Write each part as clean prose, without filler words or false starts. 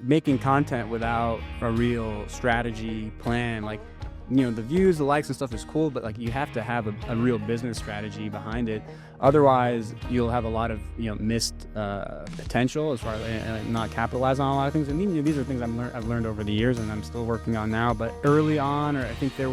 making content without a real strategy plan, like, you know, the views, the likes and stuff is cool, but like you have to have a real business strategy behind it. Otherwise, you'll have a lot of, you know, missed potential as far as not capitalize on a lot of things. And these are things I've learned over the years, and I'm still working on now. But early on, or I think there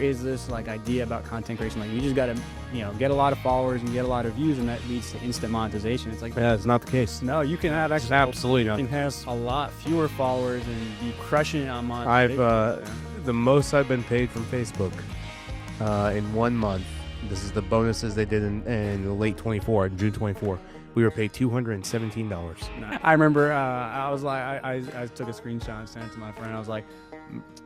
is this like idea about content creation, like you just got to, you know, get a lot of followers and get a lot of views, and that leads to instant monetization. It's like, yeah, it's not the case. No, you can have actually Absolutely not. You can have a lot fewer followers and be crushing it on monetization. The most I've been paid from Facebook in 1 month. This is the bonuses they did in late 24, in June 24. We were paid $217. I remember I was like, I took a screenshot and sent it to my friend. I was like,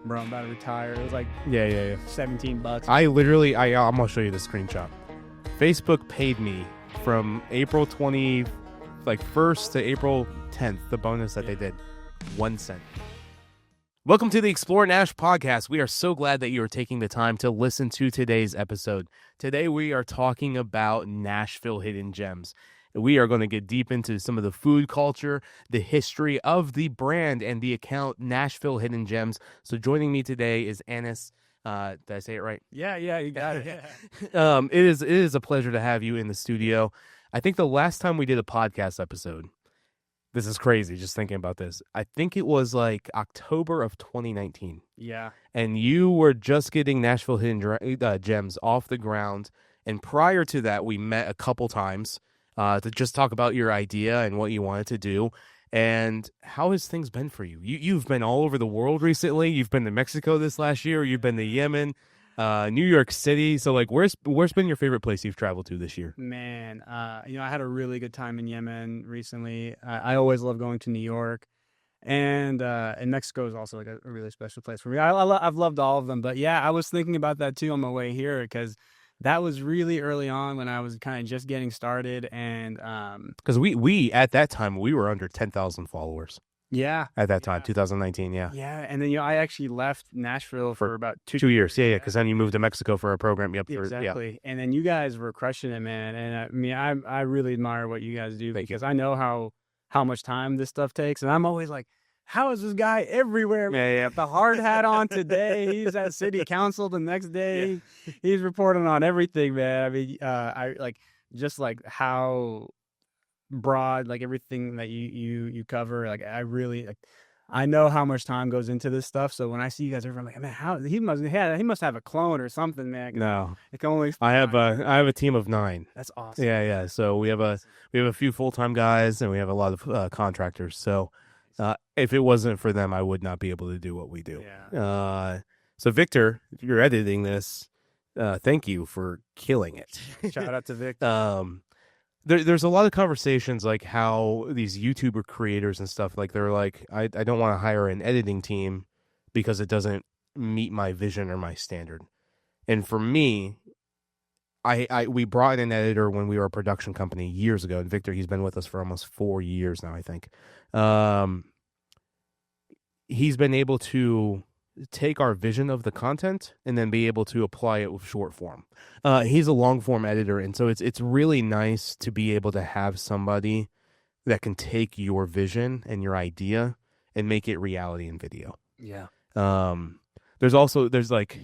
bro, I'm about to retire. It was like yeah. $17. I'm gonna show you the screenshot. Facebook paid me from April 1st to April 10th, the bonus that they did, 1 cent. Welcome to the Explore Nash podcast. We are so glad that you are taking the time to listen to today's episode. Today we are talking about Nashville Hidden Gems. We are going to get deep into some of the food culture, the history of the brand, and the account Nashville Hidden Gems. So joining me today is Anis. Did I say it right? Yeah, you got it. Yeah. It is a pleasure to have you in the studio. I think the last time we did a podcast episode, this is crazy just thinking about this, I think it was like October of 2019. Yeah. And you were just getting Nashville Hidden Gems off the ground. And prior to that, we met a couple times to just talk about your idea and what you wanted to do. And how has things been for you? You've been all over the world recently. You've been to Mexico this last year. You've been to Yemen, New York City. So like, where's been your favorite place you've traveled to this year? Man, you know, I had a really good time in Yemen recently. I always love going to New York, and Mexico is also like a really special place for me. I've loved all of them, but yeah, I was thinking about that too on my way here, because that was really early on when I was kind of just getting started, and because we at that time we were under 10,000 followers. Yeah. At that time, 2019, yeah. Yeah, and then, you know, I actually left Nashville for about 2 years. Yeah, because then you moved to Mexico for a program. Yep. Exactly. Yeah. And then you guys were crushing it, man. And I mean, I really admire what you guys do, because I know how much time this stuff takes. And I'm always like, how is this guy everywhere? Yeah. The hard hat on today. He's at city council the next day. Yeah. He's reporting on everything, man. I mean, I like just like how broad, like everything that you cover. Like I really, like, I know how much time goes into this stuff. So when I see you guys, I'm like, man, how he must have a clone or something, man. No, it can only. I have a team of 9. That's awesome. Yeah. So we have a few full-time guys, and we have a lot of contractors. So if it wasn't for them, I would not be able to do what we do. Yeah. So Victor, if you're editing this, thank you for killing it. Shout out to Victor. There's a lot of conversations like how these YouTuber creators and stuff, like they're like, I don't want to hire an editing team because it doesn't meet my vision or my standard. And for me, we brought in an editor when we were a production company years ago. And Victor, he's been with us for almost 4 years now, I think. He's been able to take our vision of the content and then be able to apply it with short form. He's a long form editor, and so it's really nice to be able to have somebody that can take your vision and your idea and make it reality in video. Yeah. There's like,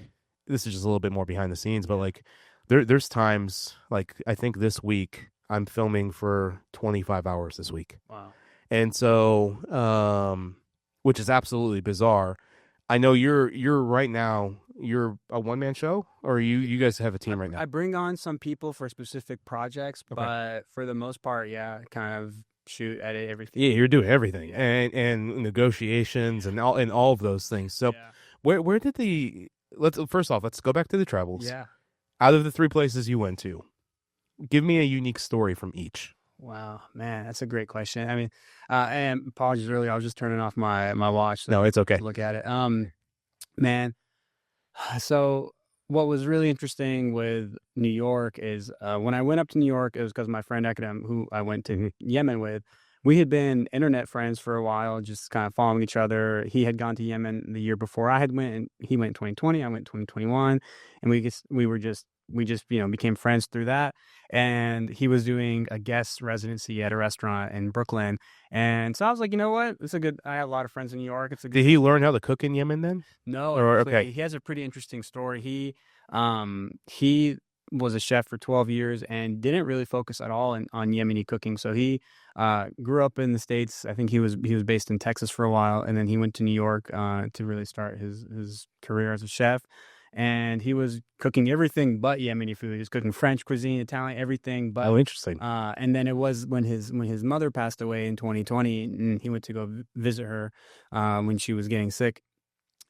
this is just a little bit more behind the scenes, but like there's times, like I think this week I'm filming for 25 hours this week. Wow. And so which is absolutely bizarre. I know you're right now, you're a one-man show, or you guys have a team right now? I bring on some people for specific projects, Okay. But for the most part, yeah, kind of shoot, edit, everything. Yeah, you're doing everything, and negotiations and all of those things. So yeah. where did let's go back to the travels. Yeah. Out of the 3 places you went to, give me a unique story from each. Wow, man, that's a great question. I mean, and apologies earlier, I was just turning off my watch. No, it's okay. To look at it. Man, so what was really interesting with New York is when I went up to New York, it was because my friend Akadem, who I went to Yemen with, we had been internet friends for a while, just kind of following each other. He had gone to Yemen the year before I had went, and he went in 2020, I went in 2021, and we we just became friends through that. And he was doing a guest residency at a restaurant in Brooklyn, and so I was like, you know what, it's a good. I have a lot of friends in New York. It's a good. Did he learn how to cook in Yemen then? No, Or actually, okay. he has a pretty interesting story. He was a chef for 12 years and didn't really focus at all on Yemeni cooking. So he grew up in the States. I think he was based in Texas for a while, and then he went to New York to really start his career as a chef. And he was cooking everything but Yemeni food. He was cooking French cuisine, Italian, everything but. Oh, interesting. And then it was when his mother passed away in 2020, and he went to go visit her when she was getting sick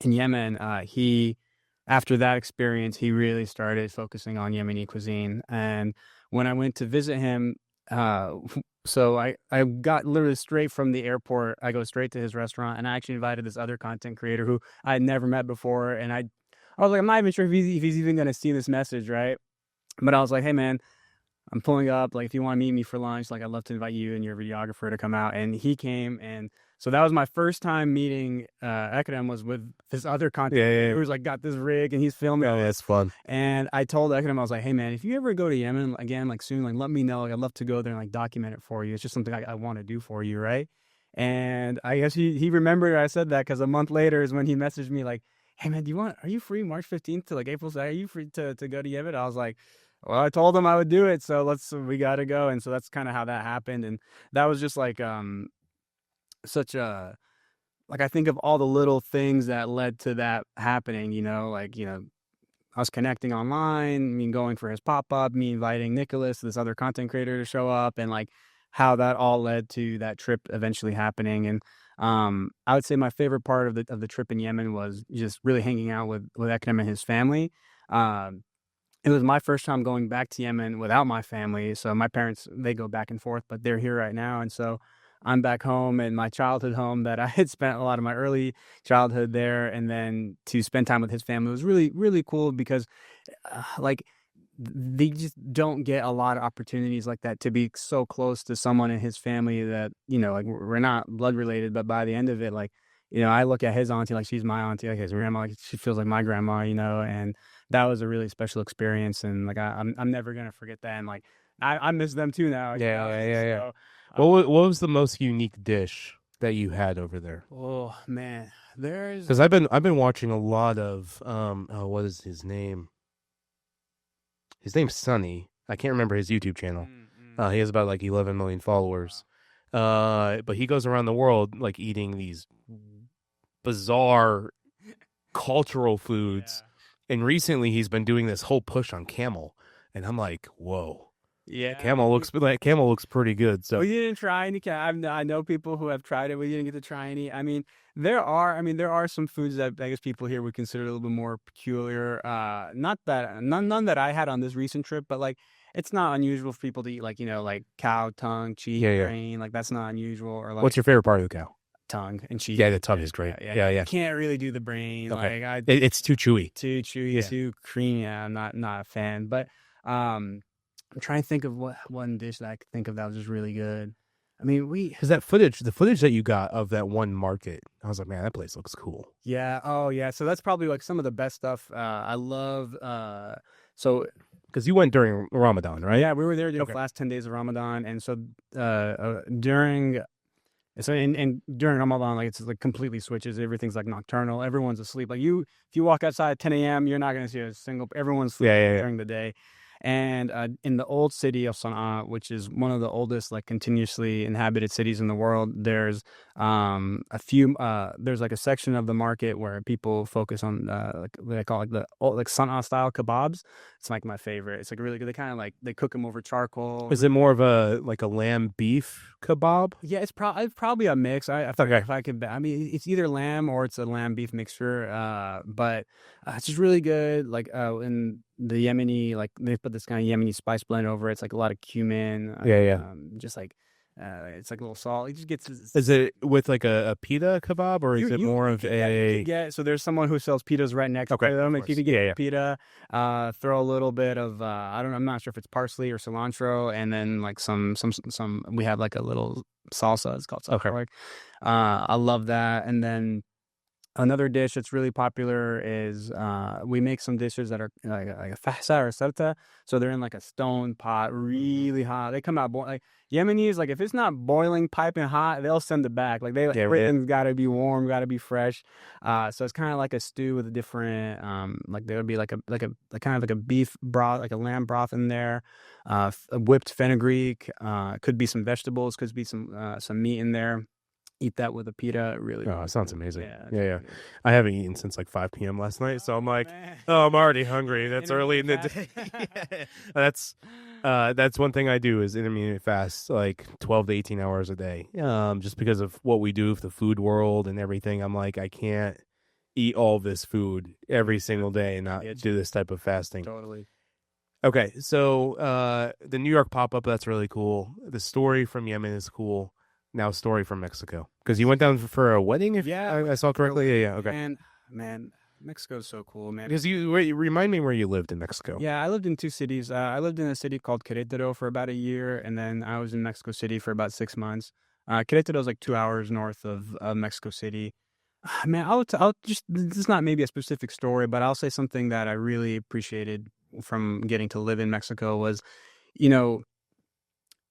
in Yemen. After that experience, he really started focusing on Yemeni cuisine. And when I went to visit him, so I got literally straight from the airport. I go straight to his restaurant, and I actually invited this other content creator who I had never met before. And I was like, I'm not even sure if he's even going to see this message, right? But I was like, hey, man, I'm pulling up. Like, if you want to meet me for lunch, like, I'd love to invite you and your videographer to come out. And he came, and so that was my first time meeting Ekrem, was with this other content creator who's like got this rig and he's filming. Oh, that's fun. And I told Ekrem, I was like, hey man, if you ever go to Yemen again, like soon, like let me know. Like, I'd love to go there and like document it for you. It's just something I want to do for you, right? And I guess he remembered I said that, because a month later is when he messaged me like, hey man, are you free March 15th to like April 2nd? Are you free to go to Yemen? I was like, well, I told him I would do it, so we got to go. And so that's kind of how that happened. And that was just like such a, like, I think of all the little things that led to that happening, like, us connecting online, me going for his pop-up, me inviting Nicholas, this other content creator, to show up, and like how that all led to that trip eventually happening. And I would say my favorite part of the trip in Yemen was just really hanging out with Ekrem and his family. It was my first time going back to Yemen without my family. So my parents, they go back and forth, but they're here right now. And so I'm back home in my childhood home that I had spent a lot of my early childhood there. And then to spend time with his family was really, really cool, because like, they just don't get a lot of opportunities like that, to be so close to someone in his family that, like, we're not blood related, but by the end of it, like, I look at his auntie like she's my auntie, like his grandma, like she feels like my grandma, and that was a really special experience. And like, I'm never going to forget that. And like, I miss them too now. Yeah. What was the most unique dish that you had over there? Oh man, because I've been watching a lot of what is his name? His name's Sonny. I can't remember his YouTube channel. He has about like 11 million followers. But he goes around the world like eating these bizarre cultural foods. Yeah. And recently he's been doing this whole push on camel. And I'm like, whoa. Yeah, camel looks pretty good. So we didn't try any. I know people who have tried it. We didn't get to try any. I mean, there are some foods that I guess people here would consider a little bit more peculiar. None that I had on this recent trip, but like, it's not unusual for people to eat like like cow tongue, cheek, brain. Like, that's not unusual. Or like, what's your favorite part of the cow? Tongue and cheek. Yeah, the tongue is great. Yeah. I can't really do the brain. Okay. Like, it's too chewy. Too creamy. I'm not a fan. But I'm trying to think of what one dish that I could think of that was just really good. I mean, because the footage that you got of that one market, I was like, man, that place looks cool. Yeah. Oh, yeah. So that's probably like some of the best stuff. I love. Because you went during Ramadan, right? Yeah, we were there during the last 10 days of Ramadan, and so during Ramadan, like, it's like completely switches. Everything's like nocturnal. Everyone's asleep. Like, if you walk outside at 10 a.m., you're not going to see a single. Everyone's sleeping during the day. And in the old city of Sana'a, which is one of the oldest like continuously inhabited cities in the world, there's there's like a section of the market where people focus on like what I call like the old, like Sana'a style kebabs. It's like my favorite. It's like really good. They kind of like they cook them over charcoal. Is it more of a lamb beef kebab? Yeah, it's probably a mix. I thought if I could, I mean, it's either lamb or it's a lamb beef mixture. But it's just really good. Like in the Yemeni, like they put this kind of Yemeni spice blend over it. It's like a lot of cumin. Just like it's like a little salt. It just gets. Is it with like a pita kebab, or is it more of a? Yeah. So there's someone who sells pitas right next to them. If you could get pita, throw a little bit of I'm not sure if it's parsley or cilantro, and then like some. We have like a little salsa. It's called salsa. I love that, and then. Another dish that's really popular is we make some dishes that are like a fasa or sarta. So they're in like a stone pot, really hot. They come out like Yemenis. Like if it's not boiling, piping hot, they'll send it back. Like Yeah, everything's got to be warm, got to be fresh. So it's kind of like a stew with a different like there would be like kind of like a beef broth, like a lamb broth in there, a whipped fenugreek. Could be some vegetables, could be some meat in there. Eat that with a pita, really. Oh, Really it sounds good. amazing. Yeah, it's Yeah, really yeah. good. I haven't eaten since like 5 p.m. last night, so I'm like, Man. oh, I'm already hungry. That's early in the Intermittent day. fasting. That's one thing I do is intermittent fast, like 12 to 18 hours a day. Just because of what we do for the food world and everything. I'm like, I can't eat all this food every single day and not do this type of fasting. Totally. Okay, so the New York pop-up, that's really cool. The story from Yemen is cool. Now, story from Mexico, because you went down for a wedding, if I saw correctly. Yeah, okay. And man, Mexico's so cool, man. Because you remind me where you lived in Mexico. Yeah, I lived in 2 cities. I lived in a city called Querétaro for about a year, and then I was in Mexico City for about 6 months. Querétaro is like 2 hours north of Mexico City. Man, I'll just, this is not maybe a specific story, but I'll say something that I really appreciated from getting to live in Mexico was, you know,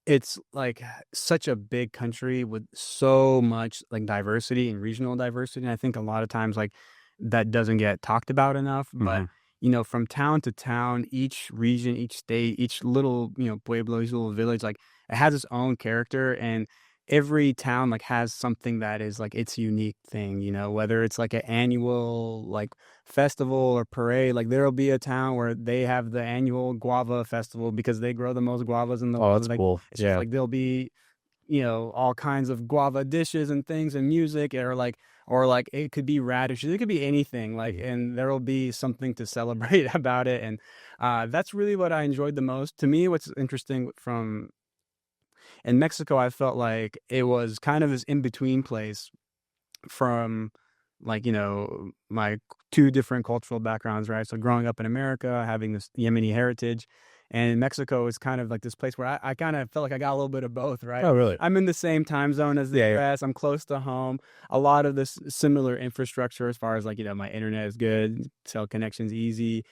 it's like such a big country with so much like diversity and regional diversity. And I think a lot of times like that doesn't get talked about enough. But from town to town, each region, each state, each little, pueblo, each little village, like it has its own character, and every town like has something that is like its unique thing, whether it's like an annual like festival or parade. Like there'll be a town where they have the annual guava festival because they grow the most guavas in the Oh, world. that's Like, cool. it's just like there'll be all kinds of guava dishes and things and music, or like it could be radishes, it could be anything, like, and there'll be something to celebrate about it. And that's really what I enjoyed the most. To me, what's interesting from in Mexico, I felt like it was kind of this in-between place from like, my 2 different cultural backgrounds, right? So growing up in America, having this Yemeni heritage, and Mexico is kind of like this place where I kind of felt like I got a little bit of both, right? Oh, really? I'm in the same time zone as the US. I'm close to home. A lot of this similar infrastructure as far as like, my internet is good, cell connection's easy,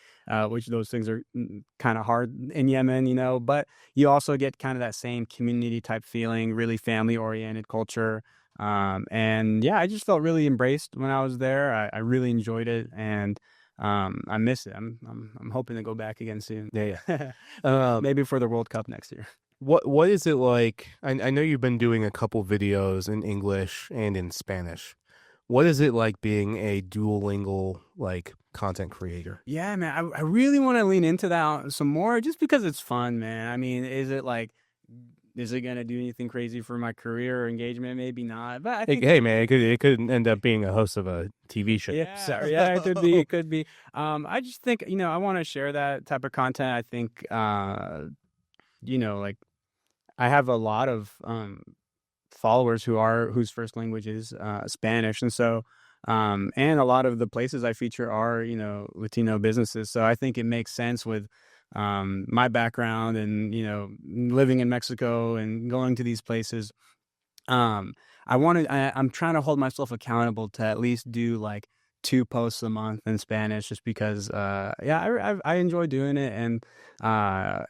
which those things are kind of hard in Yemen, but you also get kind of that same community type feeling, really family oriented culture. And yeah, I just felt really embraced when I was there. I really enjoyed it, and I miss it. I'm hoping to go back again soon. Yeah. Maybe for the World Cup next year. What is it like? I know you've been doing a couple videos in English and in Spanish. What is it like being a duolingual like content creator? Yeah, man, I really want to lean into that some more, just because it's fun, man. I mean, is it gonna do anything crazy for my career or engagement? Maybe not. But I think, Hey, man, it could end up being a host of a TV show. yeah, sorry, yeah, it could be. It could be. I just think I want to share that type of content. I think like I have a lot of followers whose first language is Spanish, and so and a lot of the places I feature are Latino businesses. So I think it makes sense with my background and living in Mexico and going to these places. I'm trying to hold myself accountable to at least do like 2 posts a month in Spanish, just because I enjoy doing it, and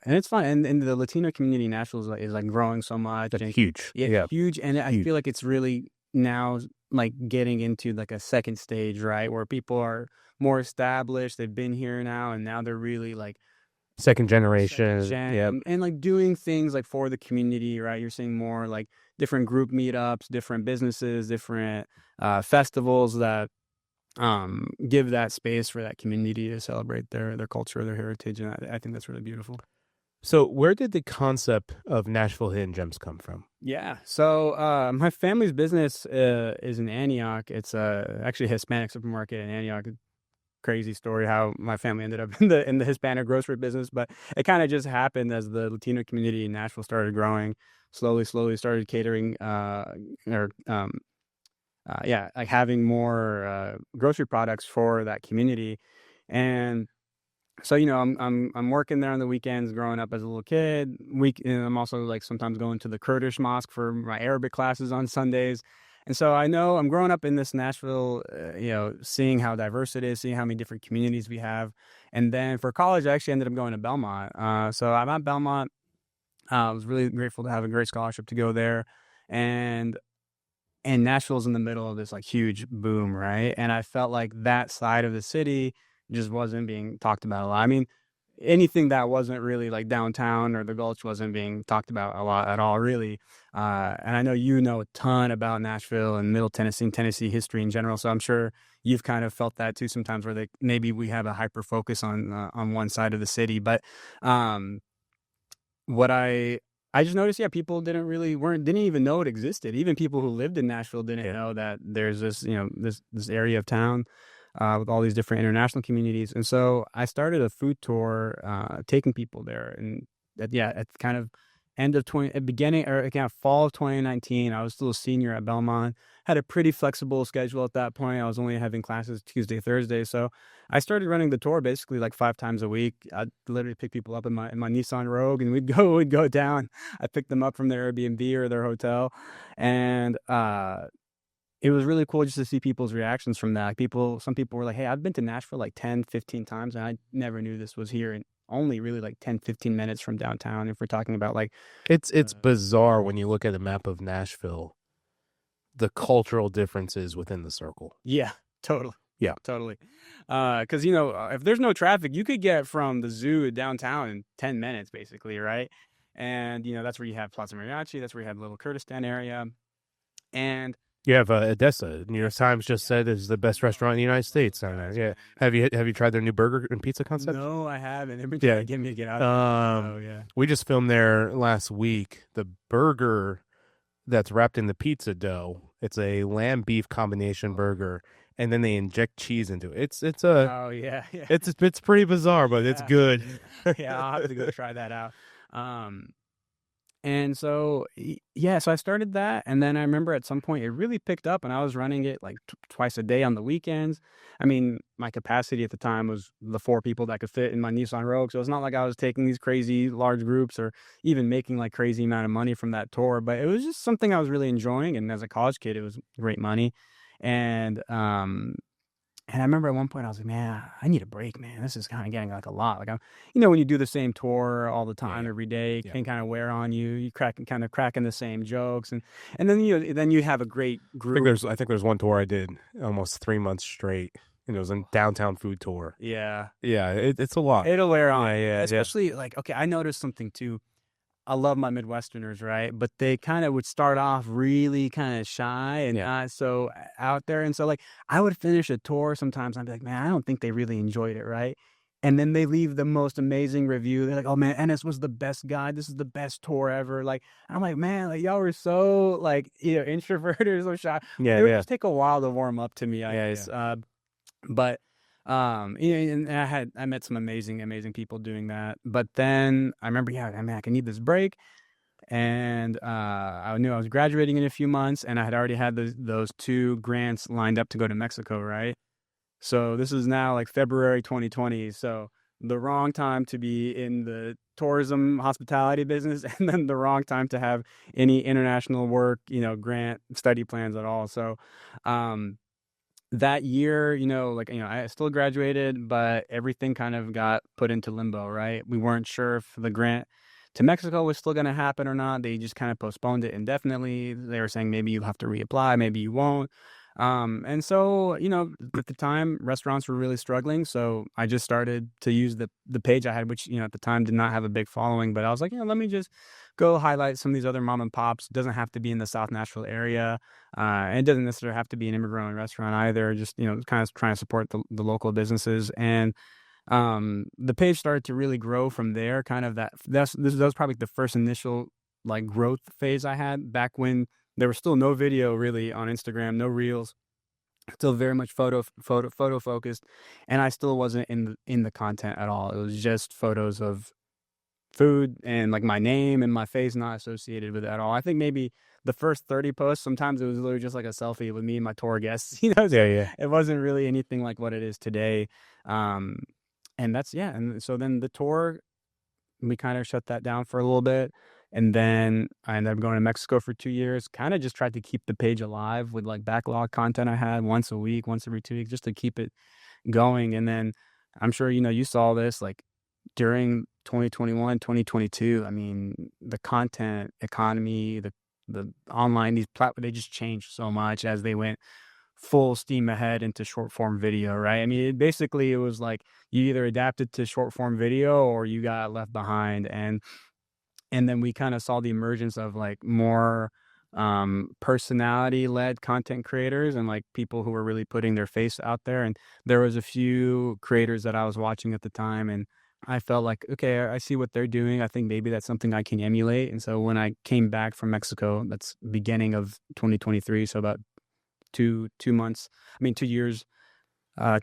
it's fun, and the Latino community in Nashville is like growing so much. That's and huge. yeah, huge, and I Huge. feel like it's really now like getting into like a second stage, right, where people are more established, they've been here now, and now they're really like Second generation. Yep. And like doing things like for the community, right? You're seeing more like different group meetups, different businesses, different festivals that give that space for that community to celebrate their culture, their heritage, and I think that's really beautiful. So where did the concept of Nashville Hidden Gems come from? Yeah, so my family's business is in Antioch. It's actually a Hispanic supermarket in Antioch. Crazy story how my family ended up in the Hispanic grocery business, but it kind of just happened as the Latino community in Nashville started growing. Slowly started catering like having more grocery products for that community. And so I'm working there on the weekends growing up as a little kid. And I'm also like sometimes going to the Kurdish mosque for my Arabic classes on Sundays. And so I know I'm growing up in this Nashville, seeing how diverse it is, seeing how many different communities we have. And then for college, I actually ended up going to Belmont. So I'm at Belmont. I was really grateful to have a great scholarship to go there. And Nashville's in the middle of this like huge boom, right? And I felt like that side of the city just wasn't being talked about a lot. I mean, anything that wasn't really like downtown or the Gulch wasn't being talked about a lot at all, really. And I know you know a ton about Nashville and Middle Tennessee and Tennessee history in general, so I'm sure you've kind of felt that too sometimes, where maybe we have a hyper focus on one side of the city. But um, what I just noticed, yeah, people didn't even know it existed. Even people who lived in Nashville didn't know that there's this, this area of town with all these different international communities. And so I started a food tour, taking people there. And at kind of beginning or kind of fall of 2019, I was still a senior at Belmont. Had a pretty flexible schedule at that point. I was only having classes Tuesday, Thursday. So I started running the tour basically like 5 times a week. I'd literally pick people up in my Nissan Rogue, and we'd go down. I picked them up from their Airbnb or their hotel, and it was really cool just to see people's reactions from that. Some people were like, "Hey, I've been to Nashville like 10, 15 times, and I never knew this was here." And only really like 10, 15 minutes from downtown. If we're talking about like, It's bizarre when you look at a map of Nashville, the cultural differences within the circle. yeah, totally. Yeah. Totally. Because, if there's no traffic, you could get from the zoo to downtown in 10 minutes, basically, right? And, that's where you have Plaza Mariachi. That's where you have Little Kurdistan area. And You have Odessa. New York Times just said is the best restaurant in the United States. Yeah. Have you tried their new burger and pizza concept? No, I haven't. They've been trying to get me to get out. Yeah. We just filmed there last week. The burger that's wrapped in the pizza dough. It's a lamb beef combination burger, and then they inject cheese into it. It's it's pretty bizarre, but it's good. Yeah, I'll have to go try that out. And so, so I started that. And then I remember at some point it really picked up, and I was running it like twice a day on the weekends. I mean, my capacity at the time was the 4 people that could fit in my Nissan Rogue. So it's not like I was taking these crazy large groups or even making like crazy amount of money from that tour, but it was just something I was really enjoying. And as a college kid, it was great money. And I remember at one point I was like, man, I need a break, man. This is kind of getting like a lot. Like when you do the same tour all the time, every day, it can kind of wear on you. You cracking the same jokes, and then you have a great group. I think there's one tour I did almost 3 months straight, and it was a downtown food tour. Yeah, it's a lot. It'll wear on. Especially like, okay, I noticed something too. I love my Midwesterners, right? But they kind of would start off really kind of shy and not so out there. And so like I would finish a tour sometimes and I'd be like, man, I don't think they really enjoyed it, right? And then they leave the most amazing review. They're like, oh man, Ennis was the best guide. This is the best tour ever. Like, I'm like, man, like y'all were so like, introverted or so shy. It would just take a while to warm up to me, I guess. But and I met some amazing people doing that. But then I remember, I need this break. And I knew I was graduating in a few months, and I had already had those 2 grants lined up to go to Mexico, right? So this is now like February 2020. So the wrong time to be in the tourism hospitality business, and then the wrong time to have any international work, grant study plans at all. So that year, I still graduated, but everything kind of got put into limbo, right? We weren't sure if the grant to Mexico was still going to happen or not. They just kind of postponed it indefinitely. They were saying maybe you'll have to reapply, maybe you won't. And so, at the time, restaurants were really struggling. So I just started to use the page I had, which, at the time did not have a big following. But I was like, let me just go highlight some of these other mom and pops. It doesn't have to be in the South Nashville area. And it doesn't necessarily have to be an immigrant-owned restaurant either. Just, kind of trying to support the local businesses. And the page started to really grow from there. Kind of that was probably the first initial like growth phase I had back when there was still no video really on Instagram, no reels, still very much photo focused, and I still wasn't in the content at all. It was just photos of food and like my name and my face not associated with it at all. I think maybe the first 30 posts, sometimes it was literally just like a selfie with me and my tour guests. It wasn't really anything like what it is today. And so then the tour, we kind of shut that down for a little bit. And then I ended up going to Mexico for 2 years, kind of just tried to keep the page alive with like backlog content I had once a week, once every 2 weeks, just to keep it going. And then I'm sure, you saw this like during 2021, 2022. I mean, the content economy, the online, these platforms, they just changed so much as they went full steam ahead into short form video, right? I mean, it was like you either adapted to short form video or you got left behind. And then we kind of saw the emergence of like more personality led content creators and like people who were really putting their face out there. And there was a few creators that I was watching at the time, and I felt like, okay, I see what they're doing. I think maybe that's something I can emulate. And so when I came back from Mexico, that's beginning of 2023, so about 2 years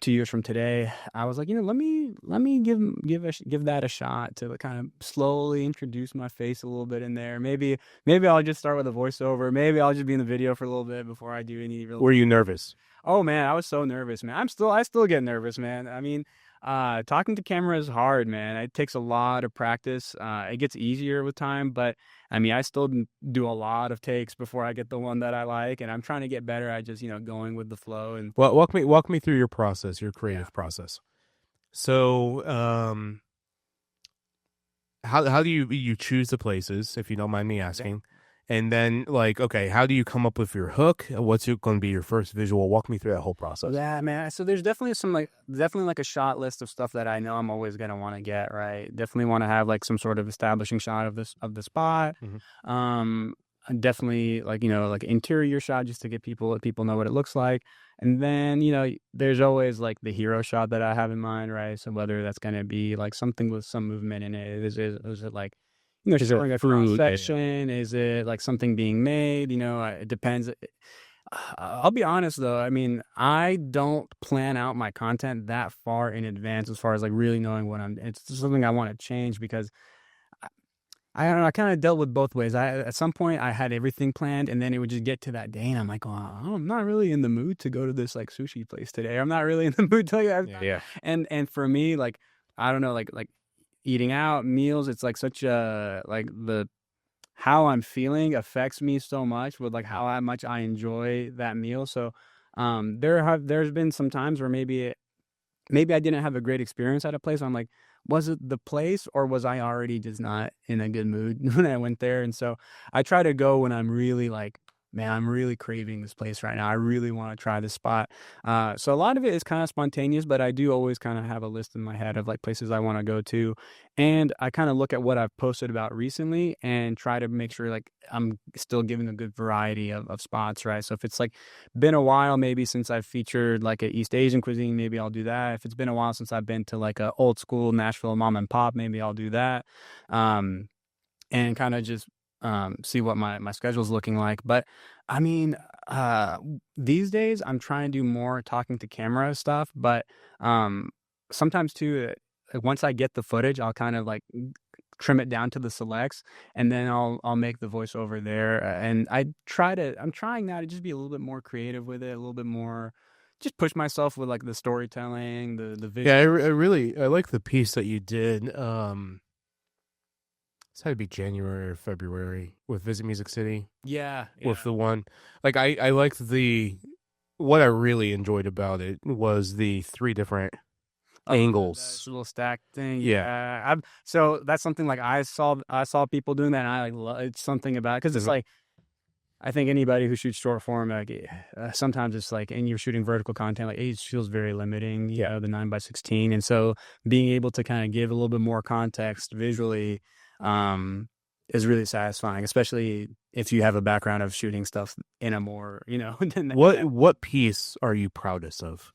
2 years from today, I was like, let me give that a shot to kind of slowly introduce my face a little bit in there. Maybe I'll just start with a voiceover. Maybe I'll just be in the video for a little bit before I do any real. Were you nervous? Oh man, I was so nervous, man. I still get nervous, man. I mean, talking to camera is hard, man. It takes a lot of practice. It gets easier with time, but I mean, I still do a lot of takes before I get the one that I like, and I'm trying to get better at just, going with the flow. And well, walk me through your process, your creative process. So, how do you choose the places, if you don't mind me asking? Yeah. And then, like, okay, how do you come up with your hook? What's going to be your first visual? Walk me through that whole process. Yeah, man. So there's definitely definitely a shot list of stuff that I know I'm always gonna want to get right. Definitely want to have like some sort of establishing shot of the spot. Mm-hmm. Definitely like interior shot just to let people know what it looks like. And then there's always like the hero shot that I have in mind, right? So whether that's gonna be like something with some movement in it, is it like showing a cross section? Is it like something being made? It depends. I'll be honest though. I mean, I don't plan out my content that far in advance as far as like really knowing it's something I want to change because I don't know. I kind of dealt with both ways. At some point I had everything planned, and then it would just get to that day, and I'm like, oh, I'm not really in the mood to go to this like sushi place today. I'm not really in the mood to yeah. And for me, like, I don't know, like eating out meals, it's like such a like how I'm feeling affects me so much with like how much I enjoy that meal. So there's been some times where maybe I didn't have a great experience at a place. I'm like, was it the place or was I already just not in a good mood when I went there? And so I try to go when I'm really like, man, I'm really craving this place right now. I really want to try this spot. So a lot of it is kind of spontaneous, but I do always kind of have a list in my head of like places I want to go to. And I kind of look at what I've posted about recently and try to make sure like I'm still giving a good variety of spots, right? So if it's like been a while maybe since I've featured like an East Asian cuisine, maybe I'll do that. If it's been a while since I've been to like a old school Nashville mom and pop, maybe I'll do that. And kind of just see what my schedule's looking like. But I mean, these days I'm trying to do more talking to camera stuff, but sometimes too, once I get the footage, I'll kind of like trim it down to the selects, and then I'll make the voiceover there. And I'm trying now to just be a little bit more creative with it, a little bit more, just push myself with like the storytelling, the visuals. Yeah, I like the piece that you did. It's had to be January or February with Visit Music City. Yeah. With the one, like I liked what I really enjoyed about it was the 3 different angles, little stack thing. Yeah. So that's something like I saw people doing that, and I like it's something about it because it's like I think anybody who shoots short form, like sometimes it's like, and you're shooting vertical content, like it feels very limiting. The 9x16, and so being able to kind of give a little bit more context visually is really satisfying, especially if you have a background of shooting stuff in a more, what piece are you proudest of?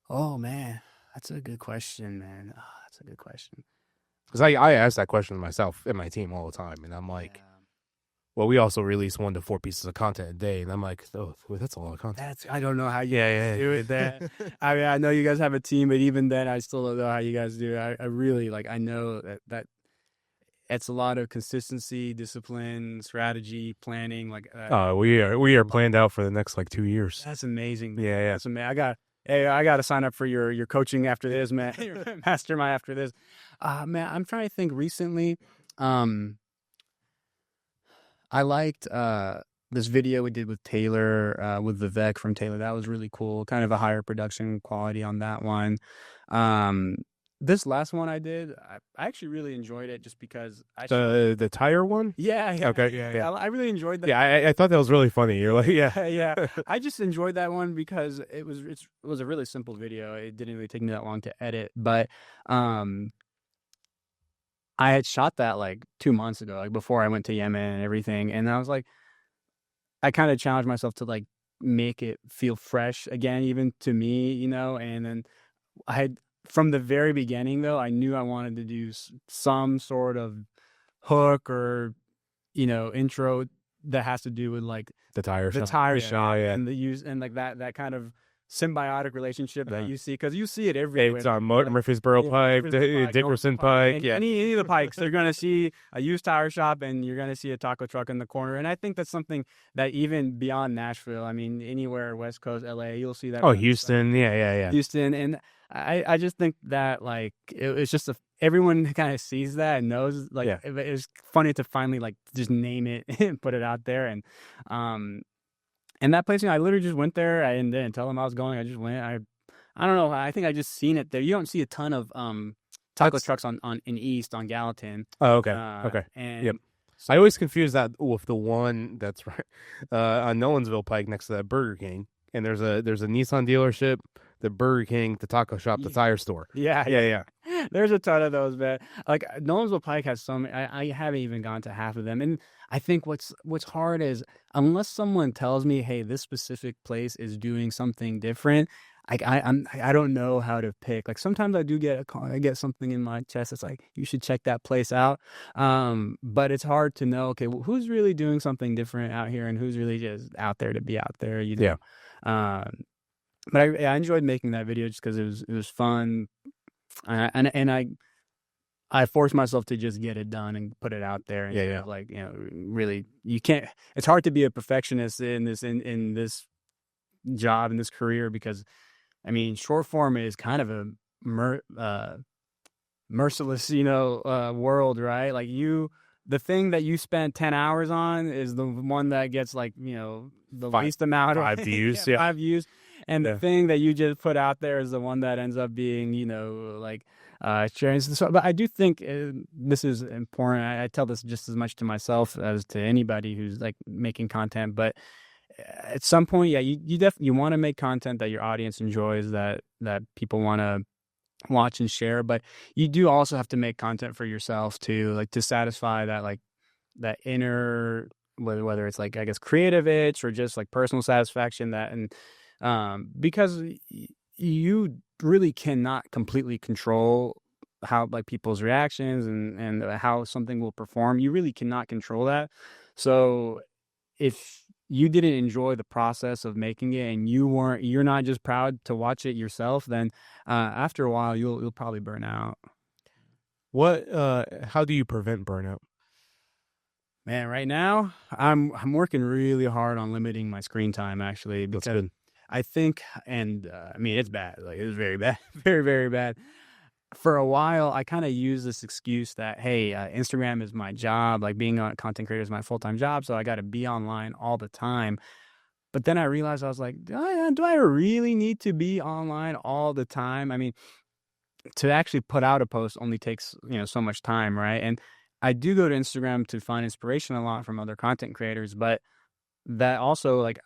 Oh man, that's a good question, man. That's a good question. Because I ask that question to myself and my team all the time, and I'm like, well, we also release 1 to 4 pieces of content a day, and I'm like, oh, that's a lot of content. I don't know how you do it. That I mean, I know you guys have a team, but even then, I still don't know how you guys do it. I really like. I know that it's a lot of consistency, discipline, strategy, planning. Like, we are planned out for the next like 2 years. That's amazing. Yeah. That's amazing. I got to sign up for your coaching after this, man. Your mastermind after this. Man, I'm trying to think recently. I liked this video we did with Taylor, with Vivek from Taylor. That was really cool. Kind of a higher production quality on that one. Um, this last one I did, I actually really enjoyed it just because The tire one? yeah, yeah, Okay, yeah. I really enjoyed that. Yeah, I thought that was really funny. You're like, yeah. Yeah. I just enjoyed that one because it was a really simple video. It didn't really take me that long to edit, but um I had shot that like 2 months ago, like before I went to Yemen and everything. And I was like, I kind of challenged myself to like make it feel fresh again, even to me, and then I had from the very beginning though, I knew I wanted to do some sort of hook or, intro that has to do with like The tire the shop. tire Yeah, shop yeah. and the use and like that kind of symbiotic relationship that you see because you see it It's everywhere. on Murfreesboro Pike, Dickerson Pike. Yeah. Any of the pikes, they're gonna see a used tire shop and you're gonna see a taco truck in the corner. And I think that's something that even beyond Nashville, I mean, anywhere West Coast, LA, you'll see that. Oh, Houston. Yeah. Houston, and I just think that like it's just everyone kind of sees that and knows like it's funny to finally like just name it and put it out there and that place, I literally just went there. I didn't tell them I was going. I just went. I don't know. I think I just seen it there. You don't see a ton of taco trucks on in East on Gallatin. Oh, okay. And yep. I always confuse that with the one that's right on Nolensville Pike next to that Burger King. And there's a Nissan dealership, the Burger King, the taco shop, the tire store. Yeah. There's a ton of those, man. Like Nolensville Pike has so many. I haven't even gone to half of them, and I think what's hard is unless someone tells me, hey, this specific place is doing something different. I don't know how to pick. Like sometimes I do get a call, I get something in my chest. It's like you should check that place out. But it's hard to know. Okay, well, who's really doing something different out here, and who's really just out there to be out there? Yeah. But I enjoyed making that video just because it was fun, and I forced myself to just get it done and put it out there. And like really, you can't. It's hard to be a perfectionist in this job in this career because, I mean, short form is kind of a merciless, world, right? Like the thing that you spent 10 hours on is the one that gets like the least amount of 5 views, 5 views. And the thing that you just put out there is the one that ends up being, sharing. So, but I do think this is important. I tell this just as much to myself as to anybody who's like making content. But at some point, you definitely want to make content that your audience enjoys, that people want to watch and share. But you do also have to make content for yourself too, like to satisfy that like that inner, whether it's like I guess creative itch or just like personal satisfaction because you really cannot completely control how like people's reactions and how something will perform. You really cannot control that. So if you didn't enjoy the process of making it and you're not just proud to watch it yourself, then after a while you'll probably burn out. How do you prevent burnout? Man, right now I'm working really hard on limiting my screen time actually, because I think, and I mean, it's bad. Like it's very bad, very, very bad. For a while, I kind of used this excuse that, hey, Instagram is my job. Like being a content creator is my full-time job. So I got to be online all the time. But then I realized I was like, do I really need to be online all the time? I mean, to actually put out a post only takes, so much time, right? And I do go to Instagram to find inspiration a lot from other content creators, but that also like,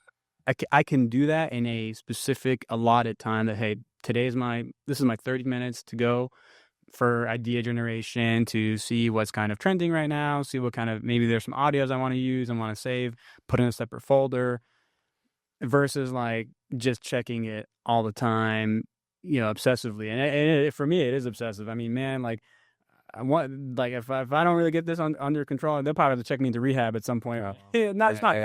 I can do that in a specific allotted time that, hey, this is my 30 minutes to go for idea generation, to see what's kind of trending right now, see what kind of, maybe there's some audios I want to use and want to save, put in a separate folder, versus like just checking it all the time, obsessively. And for me, it is obsessive. I mean, man, like if I don't really get this under control, they'll probably have to check me into rehab at some point. It's not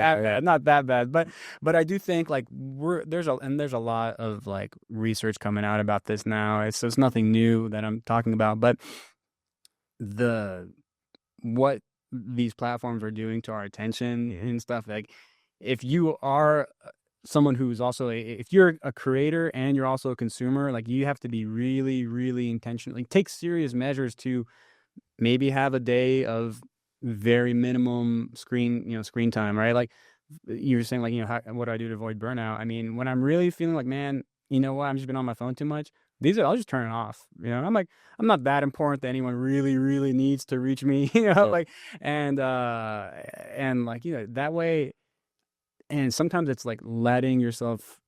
that bad, but I do think like there's a lot of like research coming out about this now. It's nothing new that I'm talking about, but what these platforms are doing to our attention and stuff, like if you are someone who's also if you're a creator and you're also a consumer, like you have to be really, really intentionally take serious measures to maybe have a day of very minimum screen time, right? Like you were saying, like, what do I do to avoid burnout? I mean, when I'm really feeling like, man, you know what, I'm just been on my phone too much. I'll just turn it off. I'm like, I'm not that important that anyone really, really needs to reach me, like, and like, that way. And sometimes it's like letting yourself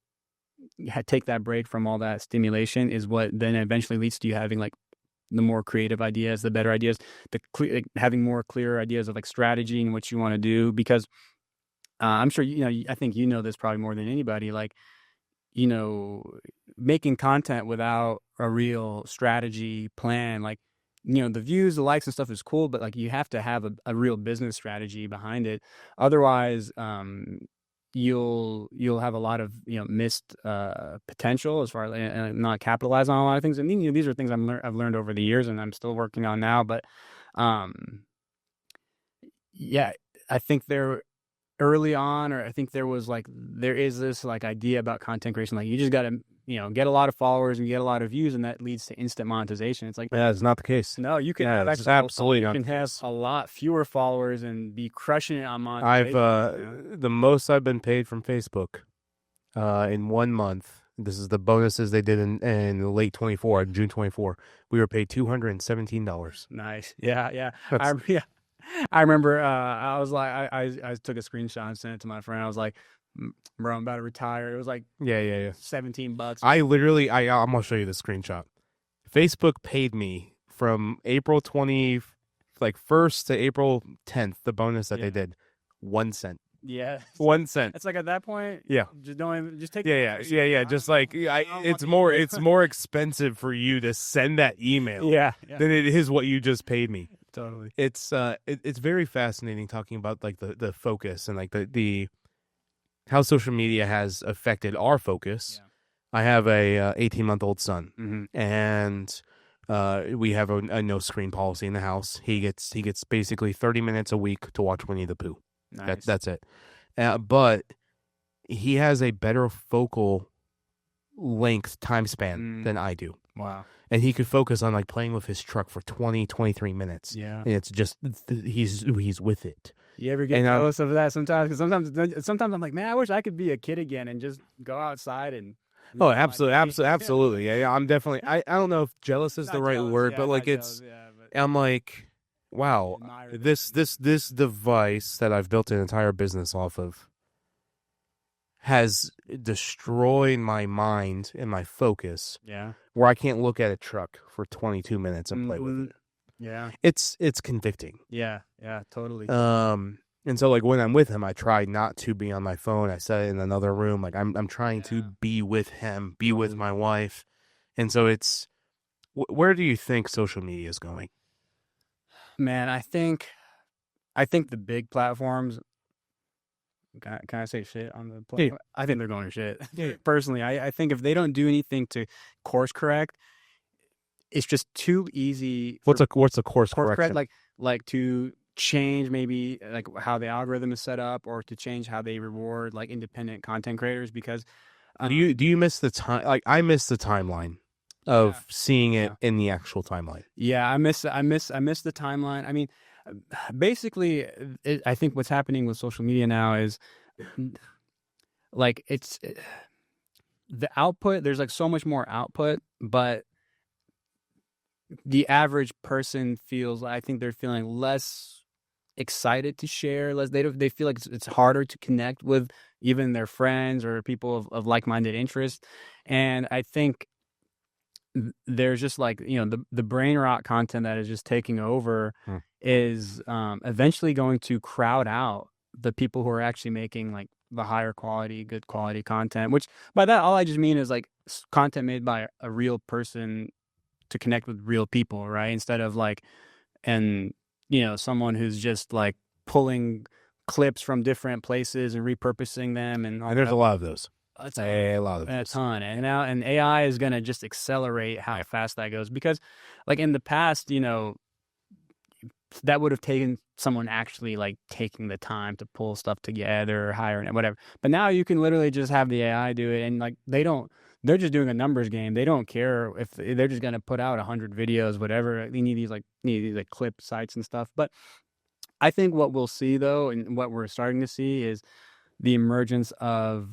take that break from all that stimulation is what then eventually leads to you having like the more creative ideas, the better ideas, having more clear ideas of like strategy and what you want to do. Because I'm sure, I think this probably more than anybody, like, making content without a real strategy plan, like, the views, the likes and stuff is cool, but like you have to have a real business strategy behind it. Otherwise, you'll have a lot of missed potential as far as not capitalize on a lot of things. And these are things I've learned over the years and I'm still working on now. But yeah, I think early on, or I think there is this like idea about content creation, like you just got to get a lot of followers and get a lot of views, and that leads to instant monetization. It's like, Yeah, it's not the case. no, you can it's absolutely you not. can have a lot fewer followers and be crushing it on monetization. The most I've been paid from Facebook in 1 month. This is the bonuses they did in late 24, June 24. We were paid $217. Nice. Yeah. I remember I was like, I took a screenshot and sent it to my friend. I was like, bro, I'm about to retire. It was like yeah, $17. I'm gonna show you the screenshot. Facebook paid me from April 1st to April 10th, the bonus that they did, 1 cent. Yeah, 1 cent. It's like at that point, yeah, just take. Yeah. Just like it's more expensive for you to send that email, than it is what you just paid me. Totally. It's very fascinating talking about like the focus and like the how social media has affected our focus. I have a 18-month-old son, and we have a no screen policy in the house. He gets basically 30 minutes a week to watch Winnie the Pooh. Nice. That's it. But he has a better focal length time span than I do. Wow. And he could focus on like playing with his truck for 20, 23 minutes. Yeah. And it's just, he's with it. You ever get jealous of that sometimes? Because sometimes I'm like, man, I wish I could be a kid again and just go outside and. Oh, absolutely. Yeah. I'm definitely, I don't know if jealous is the right word, but like I'm like, wow, this device that I've built an entire business off of has destroyed my mind and my focus. Yeah. Where I can't look at a truck for 22 minutes and play with it. Yeah. It's convicting. Yeah, totally. And so like when I'm with him, I try not to be on my phone. I set it in another room. Like I'm trying to be with him, be with my wife. And so it's, where do you think social media is going? Man, I think the big platforms. Can I say shit on the platform? Yeah. I think they're going to shit. Yeah. Personally, I think if they don't do anything to course correct, it's just too easy. What's a course correction? Like to change maybe like how the algorithm is set up, or to change how they reward like independent content creators. Because do you miss the time? Like I miss the timeline of seeing it in the actual timeline. Yeah, I miss the timeline. I mean, basically, I think what's happening with social media now is like the output. There's like so much more output, but the average person feels, I think they're feeling less excited to share. They feel like it's harder to connect with even their friends or people of like-minded interests. And I think there's just like, the brain rot content that is just taking over is eventually going to crowd out the people who are actually making like the higher quality, good quality content, which by that, all I just mean is like content made by a real person to connect with real people, right? Instead of like, someone who's just like pulling clips from different places and repurposing them. And there's a lot of those. A ton. And AI is going to just accelerate how fast that goes, because like in the past, that would have taken someone actually like taking the time to pull stuff together or hiring whatever. But now you can literally just have the AI do it, and like they're just doing a numbers game. They don't care if they're just going to put out 100 videos, whatever. They need these clip sites and stuff. But I think what we'll see though, and what we're starting to see is the emergence of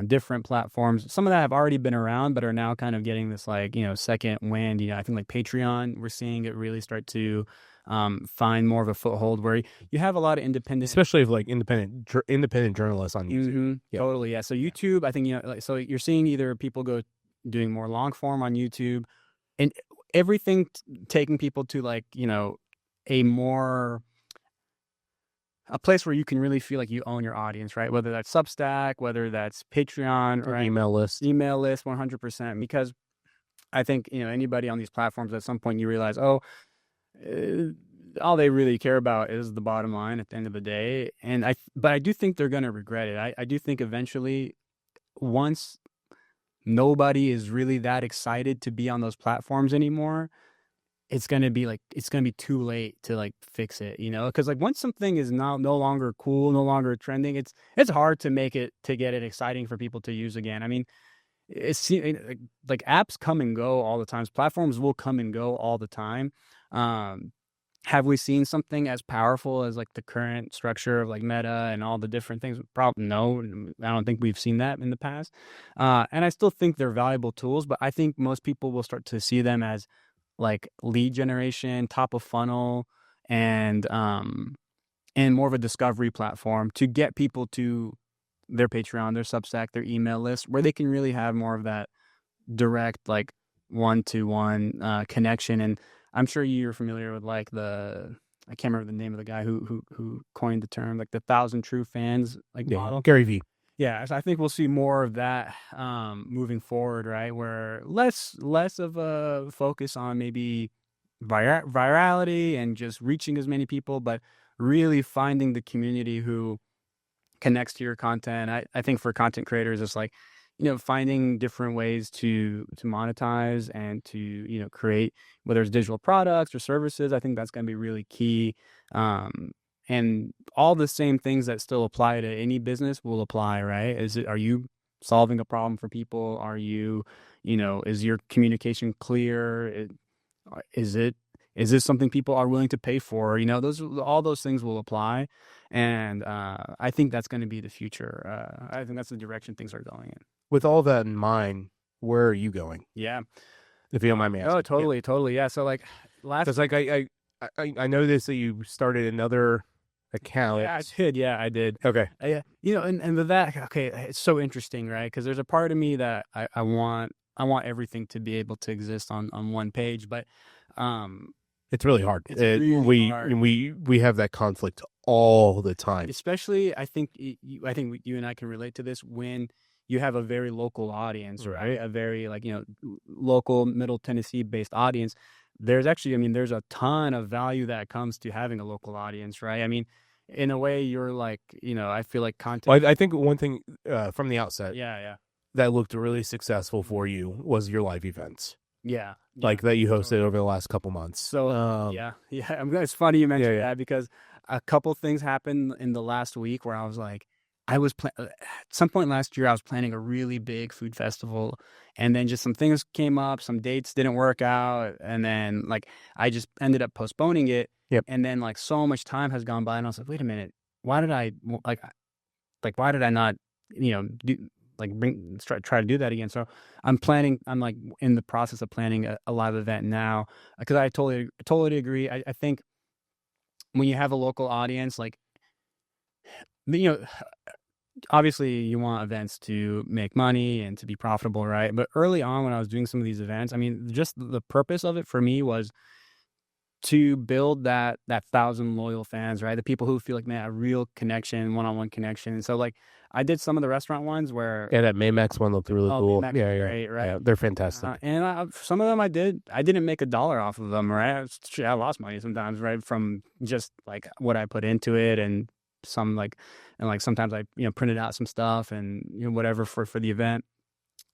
different platforms. Some of that have already been around, but are now kind of getting this like, second wind. I think like Patreon, we're seeing it really start to find more of a foothold where you have a lot of independent, especially of like independent journalists on YouTube. Mm-hmm, yeah. Totally, yeah. So YouTube, I think so you're seeing either people doing more long form on YouTube, and everything taking people to like a more a place where you can really feel like you own your audience, right? Whether that's Substack, whether that's Patreon, or right? Email list, 100%. Because I think anybody on these platforms at some point you realize, all they really care about is the bottom line at the end of the day. But I do think they're going to regret it. I do think eventually, once nobody is really that excited to be on those platforms anymore, it's gonna be too late to like fix it, because like once something is now no longer cool, no longer trending, it's hard to get it exciting for people to use again. I mean, it's like apps come and go all the time. Platforms will come and go all the time. Have we seen something as powerful as like the current structure of like Meta and all the different things? Probably no. I don't think we've seen that in the past. And I still think they're valuable tools, but I think most people will start to see them as like lead generation, top of funnel, and more of a discovery platform to get people to their Patreon, their Substack, their email list, where they can really have more of that direct, like one-to-one connection. And I'm sure you're familiar with like I can't remember the name of the guy who coined the term, like the 1,000 true fans, like model. Gary Vee. Yeah, so I think we'll see more of that moving forward, right? Where less of a focus on maybe virality and just reaching as many people, but really finding the community who connects to your content. I think for content creators, it's like, finding different ways to monetize and to, create, whether it's digital products or services. I think that's going to be really key. And all the same things that still apply to any business will apply, right? Are you solving a problem for people? Are you, is your communication clear? Is this something people are willing to pay for? All those things will apply. And I think that's going to be the future. I think that's the direction things are going in. With all that in mind, where are you going? Yeah. If you don't mind me asking. Oh, totally. Yeah. So like because like I noticed that you started another account. Yeah, I did. Okay. Yeah. And with that, okay, it's so interesting, right? Because there's a part of me that I want everything to be able to exist on one page, but it's really hard. It's really hard. We have that conflict all the time. Especially, I think you and I can relate to this when you have a very local audience, right? A very like local Middle Tennessee based audience. There's actually, there's a ton of value that comes to having a local audience, right? I mean, in a way, you're like, I feel like content. Well, I think one thing from the outset, that looked really successful for you was your live events. Yeah. Like that you hosted over the last couple months. So yeah. It's funny you mentioned that because a couple things happened in the last week where I was like, at some point last year, I was planning a really big food festival, and then just some things came up, some dates didn't work out, and then like I just ended up postponing it. Yep. And then like so much time has gone by, and I was like, wait a minute, why did I not, try to do that again? So I'm like in the process of planning a live event now, because I totally agree. I think when you have a local audience, like, obviously you want events to make money and to be profitable, right? But early on when I was doing some of these events, just the purpose of it for me was to build that 1,000 loyal fans, right? The people who feel like, man, a real connection, one-on-one connection. And so like I did some of the restaurant ones where that Maymax one looked really cool. Maymax great, right? Yeah, they're fantastic. And some of them I didn't make $1 off of them, right? I lost money sometimes, right? From just like what I put into it, and sometimes I printed out some stuff and whatever for the event.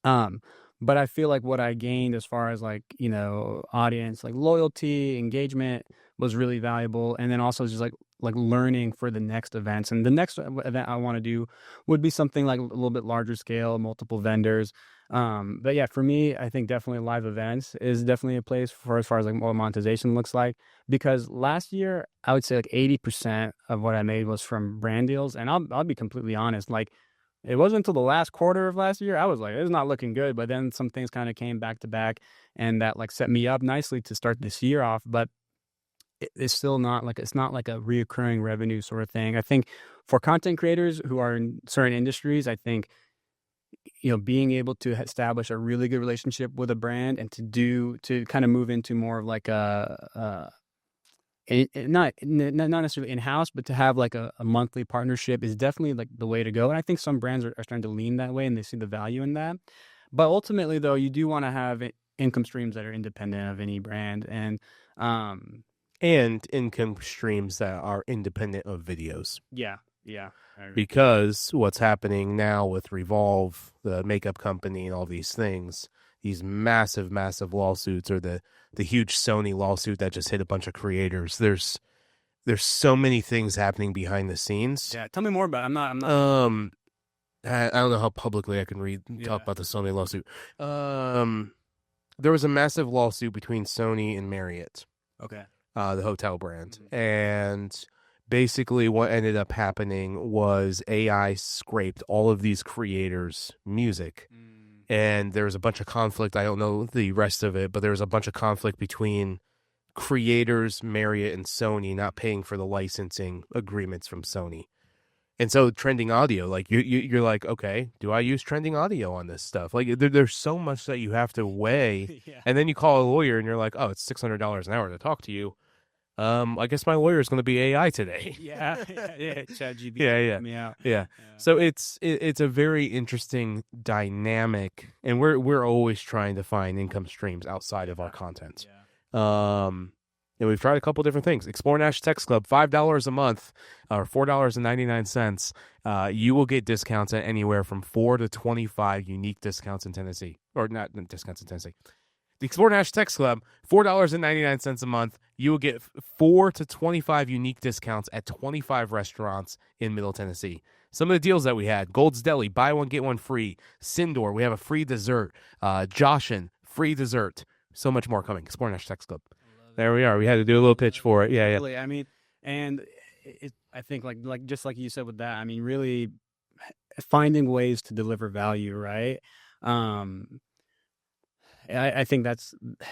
But I feel like what I gained as far as like audience, like loyalty, engagement was really valuable, and then also just like learning for the next events. And the next event I want to do would be something like a little bit larger scale, multiple vendors. But yeah, for me, I think definitely live events is definitely a place for as far as like what monetization looks like. Because last year, I would say like 80% of what I made was from brand deals. And I'll be completely honest, like it wasn't until the last quarter of last year I was like, it's not looking good. But then some things kind of came back to back, and that like set me up nicely to start this year off. But it's still not like it's not like a reoccurring revenue sort of thing. I think for content creators who are in certain industries, I think being able to establish a really good relationship with a brand and to kind of move into more of like not necessarily in-house, but to have like a monthly partnership is definitely like the way to go. And I think some brands are starting to lean that way and they see the value in that. But ultimately, though, you do want to have income streams that are independent of any brand um, and income streams that are independent of videos. yeah. Because what's happening now with Revolve, the makeup company, and all these things, these massive lawsuits, or the huge Sony lawsuit that just hit a bunch of creators. There's so many things happening behind the scenes. Yeah, tell me more about it. I'm not. I don't know how publicly I can talk about the Sony lawsuit. There was a massive lawsuit between Sony and Marriott. Okay. The hotel brand. And basically what ended up happening was AI scraped all of these creators' music. And there was a bunch of conflict. I don't know the rest of it, but there was a bunch of conflict between creators, Marriott, and Sony not paying for the licensing agreements from Sony. And so trending audio, like you're like, okay, do I use trending audio on this stuff? Like there's so much that you have to weigh. Yeah. And then you call a lawyer and you're like, oh, it's $600 an hour to talk to you. I guess my lawyer is going to be AI today. Yeah. ChatGPT. Yeah. Yeah. So it's a very interesting dynamic, and we're always trying to find income streams outside of our content. Yeah. And we've tried a couple different things. Explore Nash Text Club, $5 a month, or $4.99. You will get discounts at anywhere from 4 to 25 unique discounts in Tennessee, or not discounts in Tennessee. The Explore Nash Text Club, $4.99 a month. You will get 4 to 25 unique discounts at 25 restaurants in Middle Tennessee. Some of the deals that we had: Gold's Deli, buy one, get one free. Sindor, we have a free dessert. Joshin, free dessert. So much more coming. Explore Nash Text Club. There we are. We had to do a little pitch for it. Yeah. Really, I mean, and I think like just like you said with that, I mean, really finding ways to deliver value, right? I think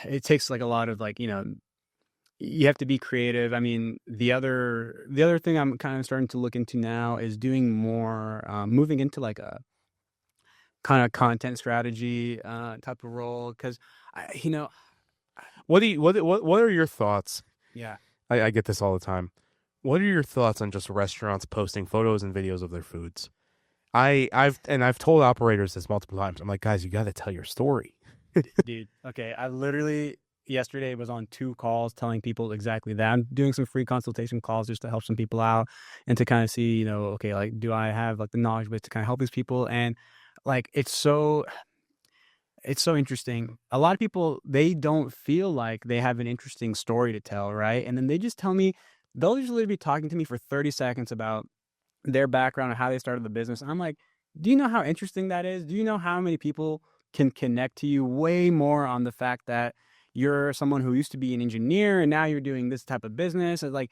it takes like a lot of like, you have to be creative. I mean, the other thing I'm kind of starting to look into now is doing more, moving into like a kind of content strategy type of role. Cause what are your thoughts? Yeah. I get this all the time. What are your thoughts on just restaurants posting photos and videos of their foods? I've told operators this multiple times. I'm like, guys, you got to tell your story. Dude, okay. I literally yesterday was on 2 calls telling people exactly that. I'm doing some free consultation calls just to help some people out and to kind of see, okay, like, do I have like the knowledge base to kind of help these people? And like, it's so interesting. A lot of people, they don't feel like they have an interesting story to tell, right? And then they just tell me, they'll usually be talking to me for 30 seconds about their background and how they started the business. And I'm like, do you know how interesting that is? Do you know how many people can connect to you way more on the fact that you're someone who used to be an engineer and now you're doing this type of business? And like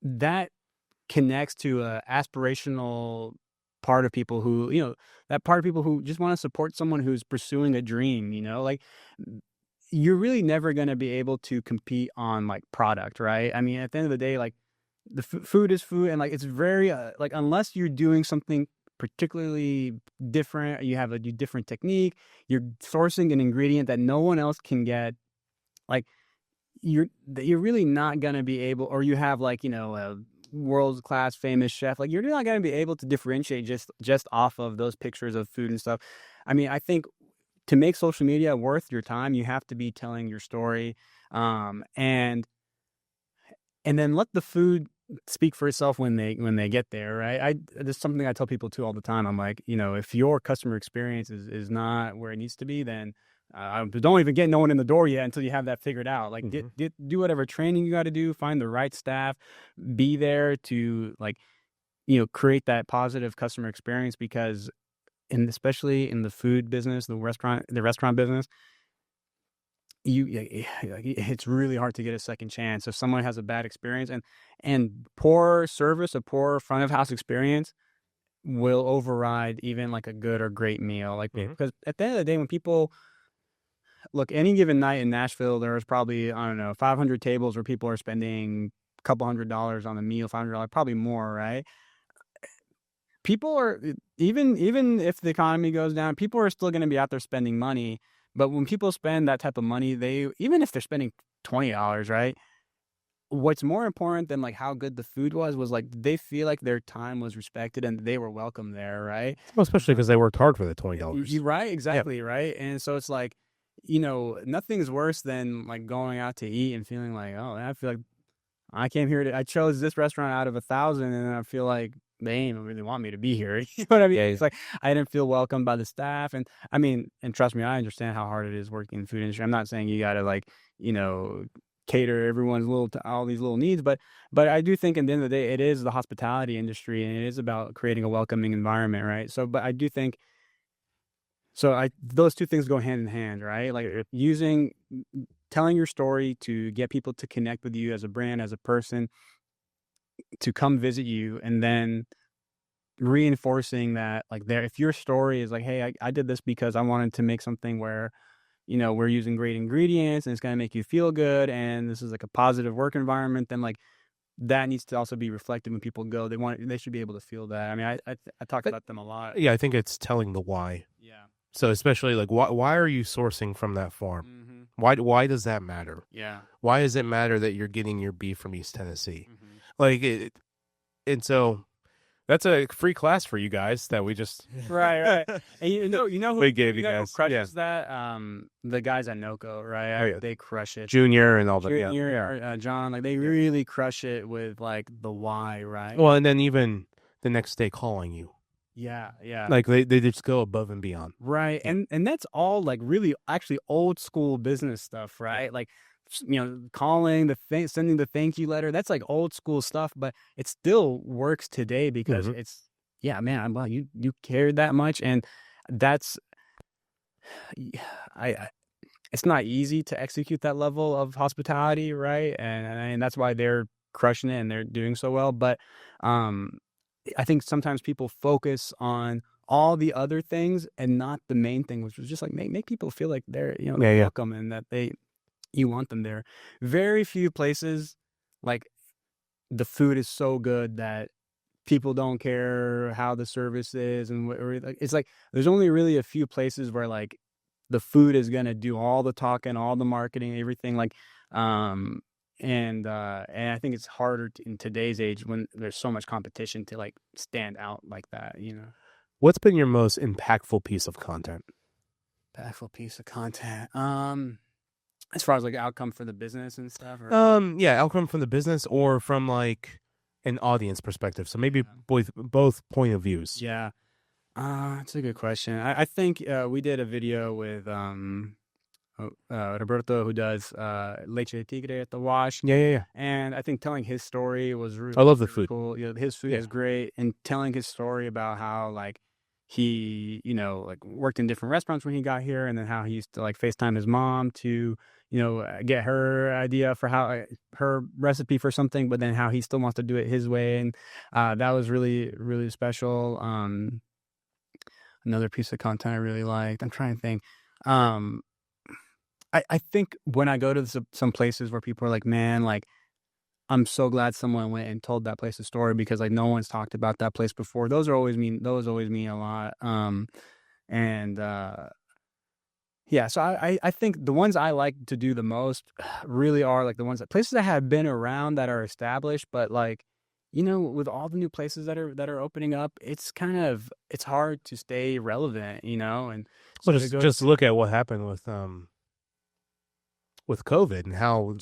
that connects to a aspirational part of people who, that part of people who just want to support someone who's pursuing a dream, like you're really never going to be able to compete on like product, right? I mean, at the end of the day, like the food is food, and like it's very like unless you're doing something particularly different, you have a different technique, you're sourcing an ingredient that no one else can get, like you're really not going to be able, or you have like, a world-class famous chef, like you're not going to be able to differentiate just off of those pictures of food and stuff. I mean, I think to make social media worth your time, you have to be telling your story, and then let the food speak for itself when they get there, right? There's something I tell people too all the time. I'm like, if your customer experience is not where it needs to be, then don't even get no one in the door yet until you have that figured out. Like, do whatever training you got to do, find the right staff, be there to like, create that positive customer experience, because and especially in the food business, the restaurant business, it's really hard to get a second chance if someone has a bad experience, and poor service, a poor front of house experience will override even like a good or great meal. Like, because at the end of the day, when people look, any given night in Nashville, there's probably, I don't know, 500 tables where people are spending a couple $100 on a meal, $500, probably more, right? People are, even if the economy goes down, people are still going to be out there spending money. But when people spend that type of money, even if they're spending $20, right? What's more important than like how good the food was like they feel like their time was respected and they were welcome there, right? Well, especially because they worked hard for the $20. You're right, exactly, right. And so it's like, nothing's worse than like going out to eat and feeling like, oh, I feel like I chose this restaurant out of 1,000, and I feel like they ain't really want me to be here. You know what I mean? Yeah. It's like I didn't feel welcomed by the staff, and I mean, and trust me, I understand how hard it is working in the food industry. I'm not saying you got to like, cater everyone's all these little needs, but I do think at the end of the day, it is the hospitality industry, and it is about creating a welcoming environment, right? So, but I do think. So those two things go hand in hand, right? Like telling your story to get people to connect with you as a brand, as a person, to come visit you, and then reinforcing that, like, if your story is like, hey, I did this because I wanted to make something where, we're using great ingredients and it's going to make you feel good, and this is like a positive work environment, then like that needs to also be reflected when people go. They should be able to feel that. I mean, I talk about them a lot. Yeah, I think it's telling the why. Yeah. So especially like why are you sourcing from that farm? Mm-hmm. Why does that matter? Yeah. Why does it matter that you're getting your beef from East Tennessee? Like and so that's a free class for you guys that we just right. And you know who we gave you who guys crushes that? The guys at NOCO, right? Oh, yeah. They crush it. Junior and all that. Junior, John, like they really crush it with like the why, right? Well, and then even the next day calling you. Yeah. Like they just go above and beyond. Right. Yeah. And that's all like really actually old school business stuff, right? Like, calling sending the thank you letter, that's like old school stuff, but it still works today because it's, yeah, man, wow, you cared that much. And that's, it's not easy to execute that level of hospitality, right? And that's why they're crushing it and they're doing so well. But, I think sometimes people focus on all the other things and not the main thing, which was just like make people feel like they're welcome and that you want them there. Very few places like the food is so good that people don't care how the service is, and it's like there's only really a few places where like the food is gonna do all the talking, all the marketing, everything, like and I think it's harder in today's age when there's so much competition to like stand out like that, What's been your most impactful piece of content? As far as like outcome for the business and stuff, or? Outcome from the business or from like an audience perspective. So maybe both point of views. Yeah, that's a good question. I think we did a video with Roberto, who does Leche de Tigre at the Wash. Yeah. And I think telling his story was really, I love the really food. cool. His food is great, and telling his story about how like he, like worked in different restaurants when he got here, and then how he used to like FaceTime his mom to, get her idea for her recipe for something, but then how he still wants to do it his way, and that was really, really special. Another piece of content I really liked, I'm trying to think. I think when I go to some places where people are like, man, like, I'm so glad someone went and told that place a story because like no one's talked about that place before. Those always mean a lot. Yeah, so I think the ones I like to do the most really are like the ones places that have been around that are established, but like, with all the new places that are opening up, it's hard to stay relevant, and so just look at what happened with COVID and how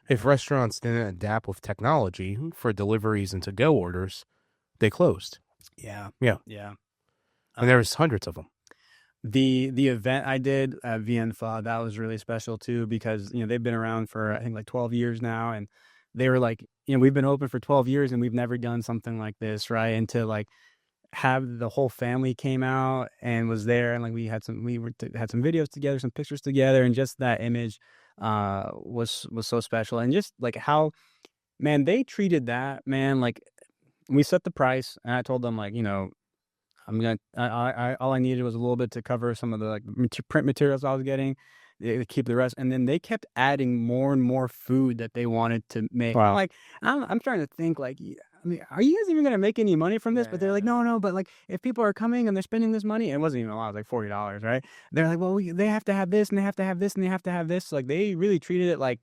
if restaurants didn't adapt with technology for deliveries and to-go orders, they closed. Yeah. And there was hundreds of them. The event I did at Vienfa, that was really special too because they've been around for I think like 12 years now, and they were like, we've been open for 12 years and we've never done something like this, right? And to like have the whole family came out and was there, and like had some videos together, some pictures together, and just that image was so special. And just like how, man, they treated that, man, like we set the price, and I told them, like, I'm gonna I all I needed was a little bit to cover some of the like print materials I was getting, to keep the rest, and then they kept adding more and more food that they wanted to make. Wow. Like I'm trying to think, like, I mean, are you guys even gonna make any money from this? But they're like, no, but like if people are coming and they're spending this money, and it wasn't even a lot, it was like $40, right? They're like, well, they have to have this, and they have to have this, and they have to have this. Like they really treated it like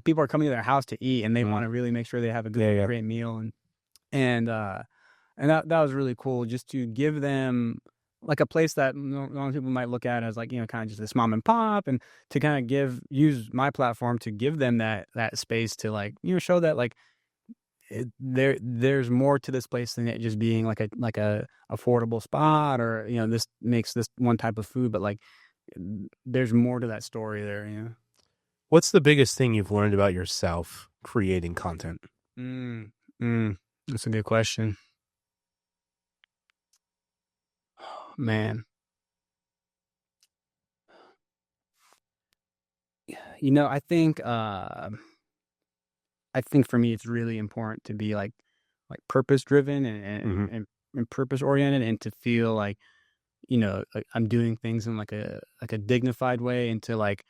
people are coming to their house to eat, and they want to really make sure they have a good, great meal, and that was really cool, just to give them like a place that normal people might look at as like, kind of just this mom and pop, and to kind of use my platform to give them that space to like, show that like there's more to this place than it just being like a affordable spot, or this makes this one type of food, but like there's more to that story there. What's the biggest thing you've learned about yourself creating content? That's a good question. Man, I think for me it's really important to be like purpose driven and purpose oriented, and to feel like like I'm doing things in like a dignified way, and to like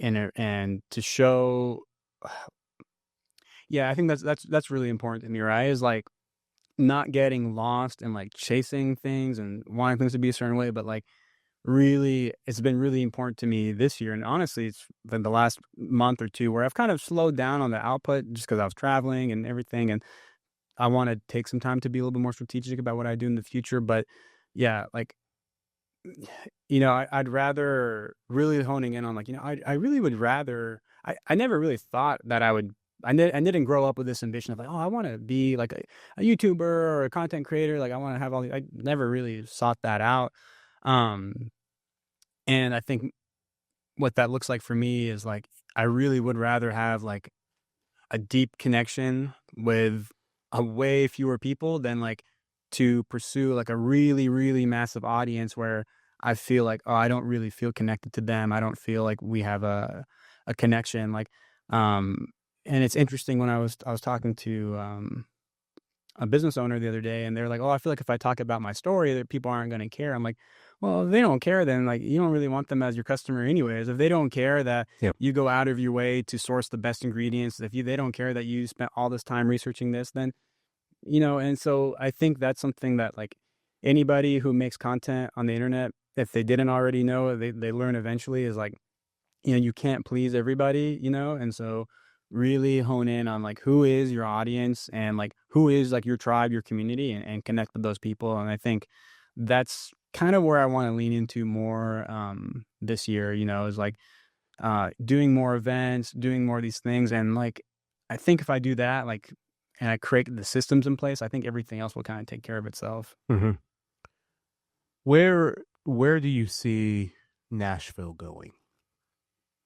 and to show. Yeah, I think that's really important to me, right? Is like not getting lost and like chasing things and wanting things to be a certain way, but like really, it's been really important to me this year, and honestly it's been the last month or two where I've kind of slowed down on the output, just because I was traveling and everything, and I want to take some time to be a little bit more strategic about what I do in the future. But yeah, like I'd rather really honing in on like, I really would rather, I never really thought that I didn't grow up with this ambition of like, oh, I want to be like a YouTuber or a content creator. Like I want to have I never really sought that out. And I think what that looks like for me is like, I really would rather have like a deep connection with a way fewer people than like to pursue like a really, really massive audience where I feel like, oh, I don't really feel connected to them. I don't feel like we have a connection. Like, and it's interesting, when I was talking to a business owner the other day, and they're like, oh, I feel like if I talk about my story that people aren't going to care. I'm like, well, if they don't care, then like you don't really want them as your customer anyways. If they don't care that you go out of your way to source the best ingredients, if they don't care that you spent all this time researching this, then and so I think that's something that like anybody who makes content on the internet, if they didn't already know, they learn eventually, is like, you can't please everybody, and so really hone in on like who is your audience, and like who is like your tribe, your community, and connect with those people. And I think that's kind of where I want to lean into more this year, is like doing more events, doing more of these things. And like I think if I do that, like, and I create the systems in place, I think everything else will kind of take care of itself. Where do you see Nashville going?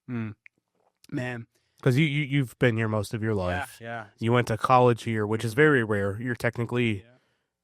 Man, because you've been here most of your life. Yeah. You went to college here, which is very rare. You're technically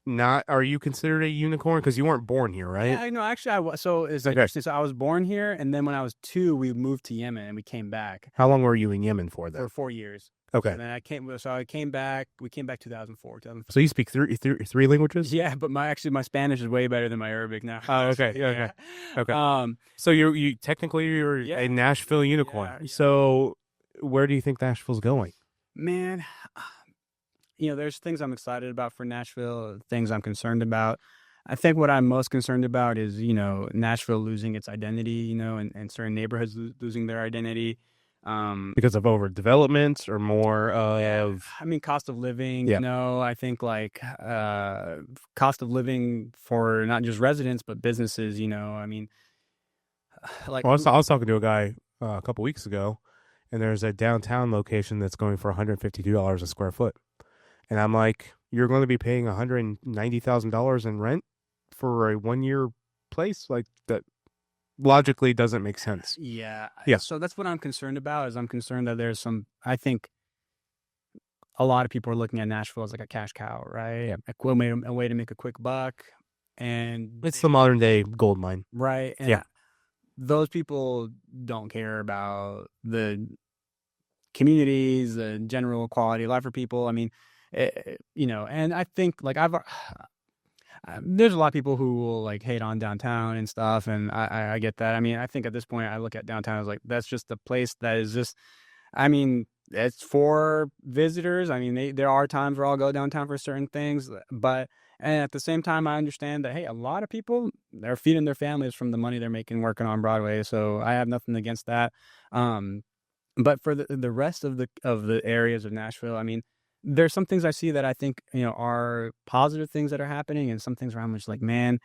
not. Are you considered a unicorn? Because you weren't born here, right? Yeah, no, actually, I was. So it's interesting. So I was born here, and then when I was 2, we moved to Yemen, and we came back. How long were you in Yemen for then? For 4 years. Okay. And then I came back. We came back 2004. So you speak three languages? Yeah, but my Spanish is way better than my Arabic now. Oh, okay. Okay. Okay. So you technically you're a Nashville unicorn. Yeah. So where do you think Nashville's going? Man, there's things I'm excited about for Nashville, things I'm concerned about. I think what I'm most concerned about is, Nashville losing its identity, and certain neighborhoods losing their identity. Because of overdevelopment or more of... I mean, cost of living, I think like cost of living for not just residents, but businesses, I mean, like... Well, I was talking to a guy a couple weeks ago, and there's a downtown location that's going for $152 a square foot. And I'm like, you're going to be paying $190,000 in rent for a 1-year place? Like, that logically doesn't make sense. Yeah. Yeah. So that's what I'm concerned about, is I'm concerned that there's some, I think, a lot of people are looking at Nashville as like a cash cow, right? Yeah. A way to make a quick buck, and It's the modern day gold mine. right, and Yeah. those people don't care about the communities, the general quality of life for people. I mean, and I think like there's a lot of people who will like hate on downtown and stuff, and I get that. I mean, I think at this point, I look at downtown as like that's just a place that is just. I mean, it's for visitors. I mean, there are times where I'll go downtown for certain things, but and at the same time, I understand that hey, a lot of people they're feeding their families from the money they're making working on Broadway. So I have nothing against that. Um, but for the rest of the areas of Nashville, I mean, there's some things I see that I think, are positive things that are happening, and some things where I'm just like, man,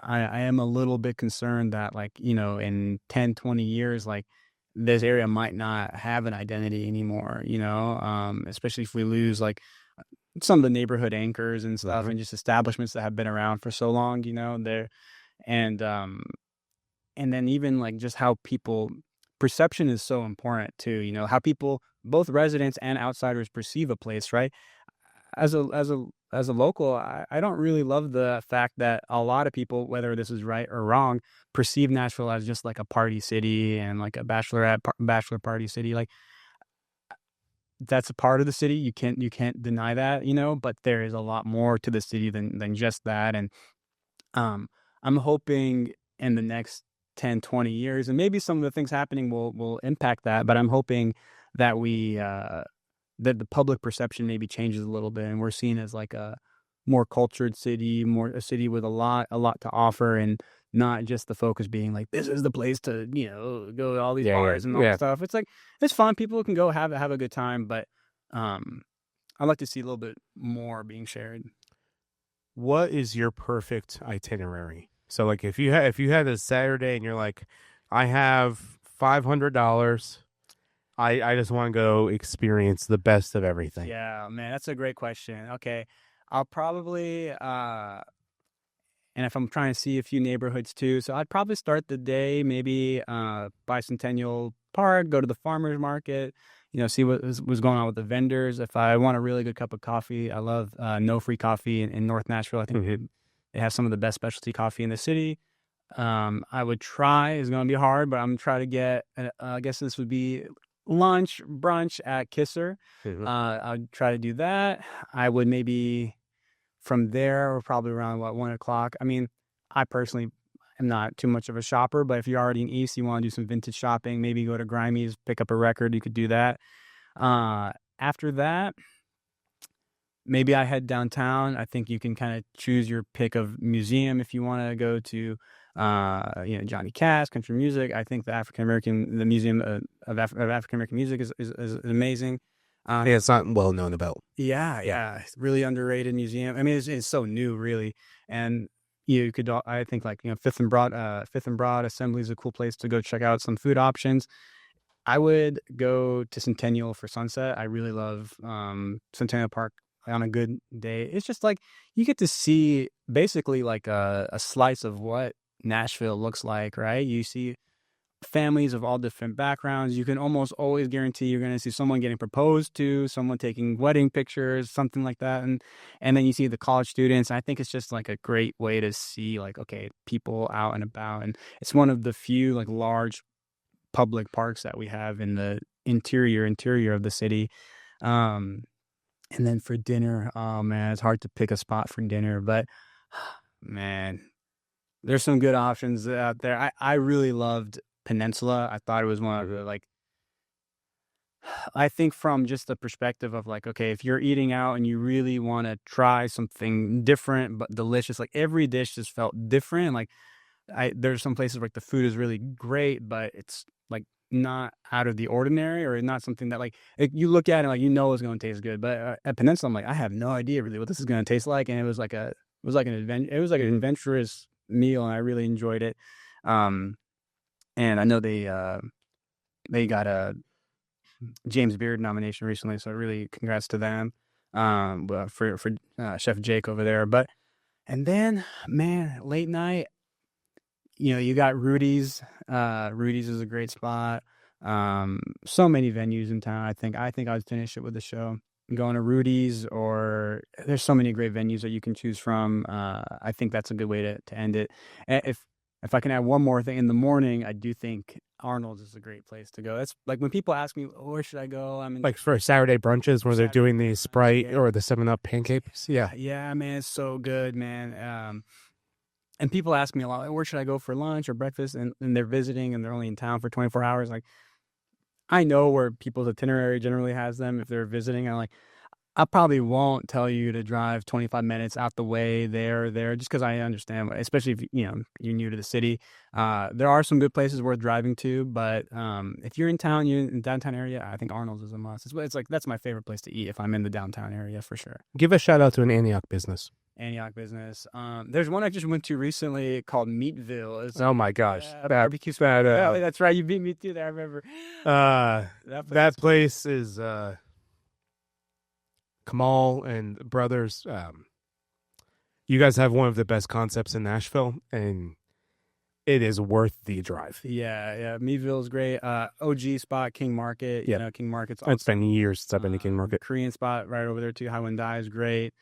I am a little bit concerned that like, in 10, 20 years, like this area might not have an identity anymore, especially if we lose like some of the neighborhood anchors and stuff and just establishments that have been around for so long, there and and then even like just how people perception is so important too, how people both residents and outsiders perceive a place, right? As a local, I don't really love the fact that a lot of people, whether this is right or wrong, perceive Nashville as just like a party city and like a bachelor party city. Like that's a part of the city. You can't deny that, but there is a lot more to the city than just that. And I'm hoping in the next 10, 20 years, and maybe some of the things happening will impact that, but I'm hoping that that the public perception maybe changes a little bit, and we're seen as like a more cultured city, more a city with a lot to offer, and not just the focus being like this is the place to go to all these bars and all that stuff. It's like it's fun. People can go have a good time, but I'd like to see a little bit more being shared. What is your perfect itinerary? So like if you had a Saturday and you're like, I have $500, I just want to go experience the best of everything. Yeah, man, that's a great question. Okay, I'll probably and if I'm trying to see a few neighborhoods too, so I'd probably start the day maybe Bicentennial Park, go to the farmers market, see what's going on with the vendors. If I want a really good cup of coffee, I love No Free Coffee in North Nashville. I think it has some of the best specialty coffee in the city. I would try, it's going to be hard, but I'm going to try to get, I guess this would be lunch, brunch at Kisser. I'd try to do that. I would maybe from there, or probably around 1 o'clock. I mean, I personally am not too much of a shopper, but if you're already in East, you want to do some vintage shopping, maybe go to Grimey's, pick up a record, you could do that. After that, maybe I head downtown. I think you can kind of choose your pick of museum if you want to go to, Johnny Cash, country music. I think the Museum of African American Music is amazing. It's not well known about. Yeah, it's really underrated museum. I mean, it's so new, really, and you could. I think like Fifth and Broad Assembly is a cool place to go check out some food options. I would go to Centennial for sunset. I really love Centennial Park on a good day. It's just like you get to see basically like a slice of what Nashville looks like, right? You see families of all different backgrounds. You can almost always guarantee you're going to see someone getting proposed to, someone taking wedding pictures, something like that. And then you see the college students. I think it's just like a great way to see like, okay, people out and about. And it's one of the few like large public parks that we have in the interior of the city. And then for dinner, oh man, it's hard to pick a spot for dinner, but man, there's some good options out there. I really loved Peninsula. I thought it was one of the like, I think from just the perspective of like, okay, if you're eating out and you really want to try something different but delicious, like every dish just felt different. Like there's some places where like the food is really great, but it's like not out of the ordinary, or not something that like you look at it like it's going to taste good. But at Peninsula, I'm like, I have no idea really what this is going to taste like, and it was like an adventurous meal, and I really enjoyed it. And I know they got a James Beard nomination recently, so really congrats to them. For Chef Jake over there. But and then man, late night, you got Rudy's. Rudy's is a great spot. So many venues in town. I think I'd finish it with the show. going to Rudy's, or there's so many great venues that you can choose from. I think that's a good way to end it. If I can add one more thing in the morning, I do think Arnold's is a great place to go. That's like when people ask me, oh, where should I go? I'm in Like for Saturday brunches where they're Saturday doing the brunch, Sprite yeah. or the 7-Up pancakes. Yeah. Yeah, man, it's so good, man. And people ask me a lot, where should I go for lunch or breakfast? And they're visiting and they're only in town for 24 hours. Like, I know where people's itinerary generally has them if they're visiting. I probably won't tell you to drive 25 minutes out the way there, just because I understand, especially if you're new to the city. There are some good places worth driving to, but if you're in town, you're in the downtown area, I think Arnold's is a must. It's like that's my favorite place to eat if I'm in the downtown area for sure. Give a shout out to an Antioch business. Antioch business. There's one I just went to recently called Meatville. Oh my gosh, barbecue spot. Oh, that's right. You beat me to there. I remember. That place is Kamal and brothers. You guys have one of the best concepts in Nashville, and it is worth the drive. Yeah. Meadville's great. OG spot, King Market. Yeah, King Market's awesome. It's been years since I've been to King Market. Korean spot right over there too. Haiwan Dai is great.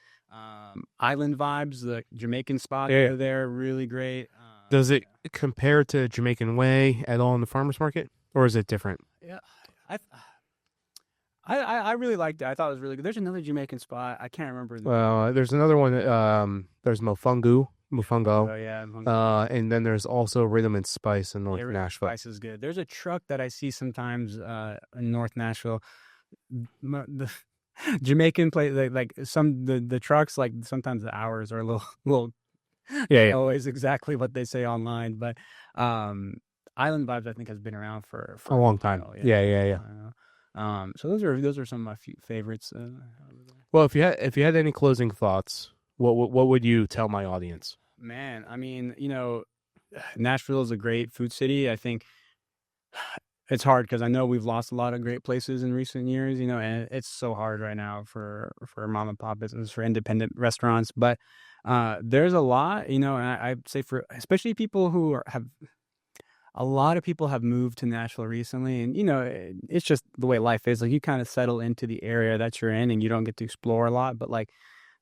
Island Vibes, the Jamaican spot over there, really great. Does it compare to Jamaican Way at all in the farmers market, or is it different? Yeah, I really liked it. I thought it was really good. There's another Jamaican spot. I can't remember. There's another one. There's Mofungo. Oh yeah. And then there's also Rhythm and Spice in North Nashville. Spice is good. There's a truck that I see sometimes in North Nashville. The Jamaican place, like the trucks, like sometimes the hours are a little yeah. Always exactly what they say online, but Island Vibes I think has been around for a long time. Yeah. So those are some of my favorites. Well, if you had any closing thoughts, what would you tell my audience? Man, I mean, Nashville is a great food city. I think it's hard because I know we've lost a lot of great places in recent years, and it's so hard right now for mom and pop business, for independent restaurants. But there's a lot, and I'd say for especially people who have. A lot of people have moved to Nashville recently, and it's just the way life is. Like you kind of settle into the area that you're in, and you don't get to explore a lot. But like,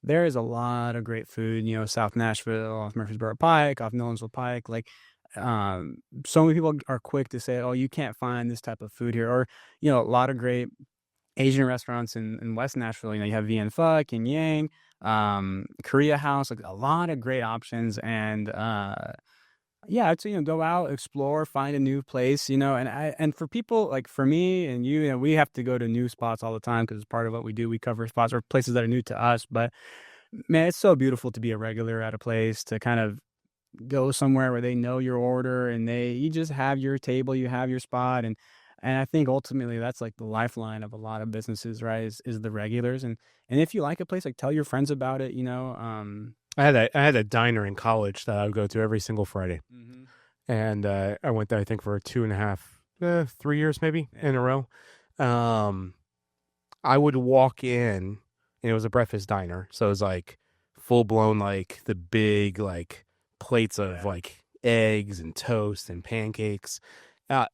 there is a lot of great food. South Nashville, off Murfreesboro Pike, off Nolensville Pike. Like, so many people are quick to say, "Oh, you can't find this type of food here," or a lot of great Asian restaurants in West Nashville. You have Vien Phuc and Yang, Korea House. Like a lot of great options, and yeah, I'd say go out, explore, find a new place, and for people like for me and you, we have to go to new spots all the time because it's part of what we do. We cover spots or places that are new to us. But man, it's so beautiful to be a regular at a place, to kind of go somewhere where they know your order and you just have your table, you have your spot, and I think ultimately that's like the lifeline of a lot of businesses, right? Is the regulars, and if you like a place, like tell your friends about it, I had a diner in college that I would go to every single Friday, and I went there I think for 2.5, 3 years maybe in a row. I would walk in, and it was a breakfast diner, so it was like full blown like the big like plates of like eggs and toast and pancakes.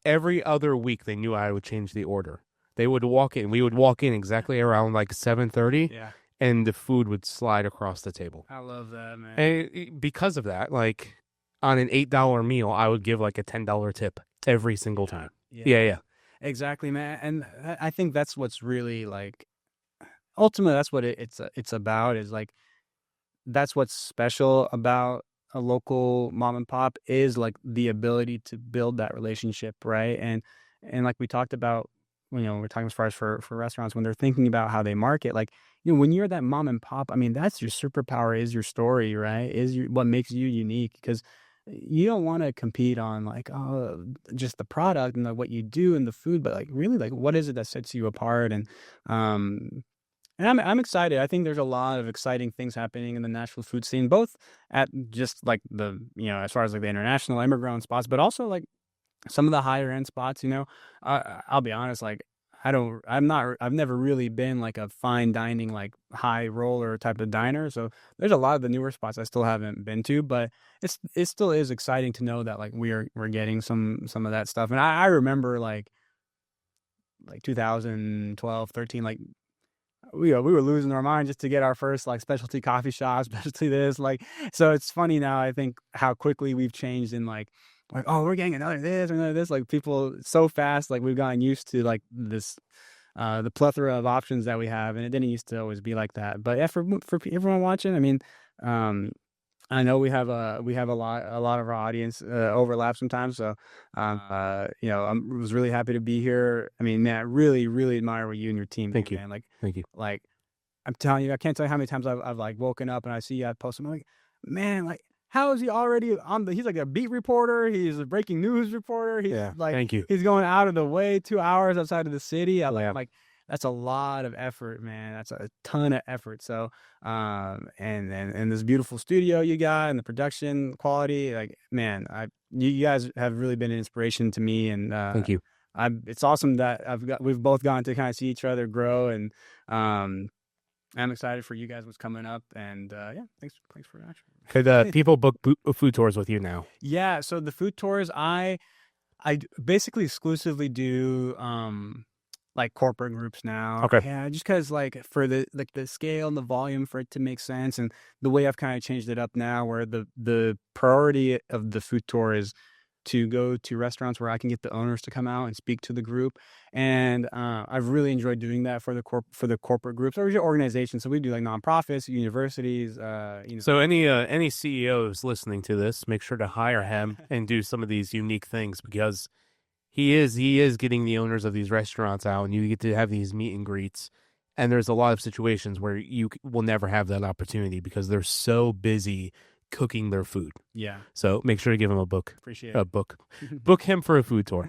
Every other week they knew I would change the order. They would walk in. We would walk in exactly around like 7:30. Yeah. And the food would slide across the table. I love that, man. And because of that, like on an $8 meal, I would give like a $10 tip every single time. Yeah. Exactly, man. And I think that's what's really like, ultimately, that's what it's about. Is like, that's what's special about a local mom and pop, is like the ability to build that relationship, right? And like we talked about, we're talking as far as for restaurants, when they're thinking about how they market, like, when you're that mom and pop, I mean, that's your superpower, is your story, right? What makes you unique, because you don't want to compete on like, just the product and what you do and the food, but like really like what is it that sets you apart? And I'm excited. I think there's a lot of exciting things happening in the Nashville food scene, both at just like the, as far as like the international immigrant spots, but also like some of the higher end spots. I'll be honest, like I've never really been like a fine dining, like high roller type of diner. So there's a lot of the newer spots I still haven't been to, but it still is exciting to know that like we're getting some of that stuff. And I remember like 2012, 13, like we were losing our mind just to get our first like specialty coffee shop, specialty this, like. So it's funny now. I think how quickly we've changed in like oh, we're getting another this or another this. Like people so fast, like we've gotten used to like this the plethora of options that we have, and it didn't used to always be like that. But yeah, for everyone watching, I mean, I know we have a lot of our audience overlap sometimes. So you know, I was really happy to be here. I mean, man, I really admire what you and your team Thank do, you. man. Like Thank you. like I'm telling you, I can't tell you how many times I've like woken up and I see you post. I'm like, man, like how is he already on the? He's like a beat reporter. He's a breaking news reporter. He's like, thank you. He's going out of the way 2 hours outside of the city. I'm Yeah. like, that's a lot of effort, man. That's a ton of effort. So, and this beautiful studio you got and the production quality, like, man, you guys have really been an inspiration to me. And Thank you. it's awesome that we've both gotten to kind of see each other grow, and I'm excited for you guys what's coming up. And yeah, thanks for that. Could people book food tours with you now? Yeah, so the food tours, I basically exclusively do like corporate groups now. Okay. Yeah, just because like for the scale and the volume for it to make sense, and the way I've kind of changed it up now, where the priority of the food tour is to go to restaurants where I can get the owners to come out and speak to the group. And I've really enjoyed doing that for the corporate groups or your organizations. So we do like nonprofits, universities. So any CEOs listening to this, make sure to hire him and do some of these unique things, because he is getting the owners of these restaurants out, and you get to have these meet and greets. And there's a lot of situations where you will never have that opportunity because they're so busy cooking their food. Yeah. So make sure to give him a book. Appreciate it. Book him for a food tour.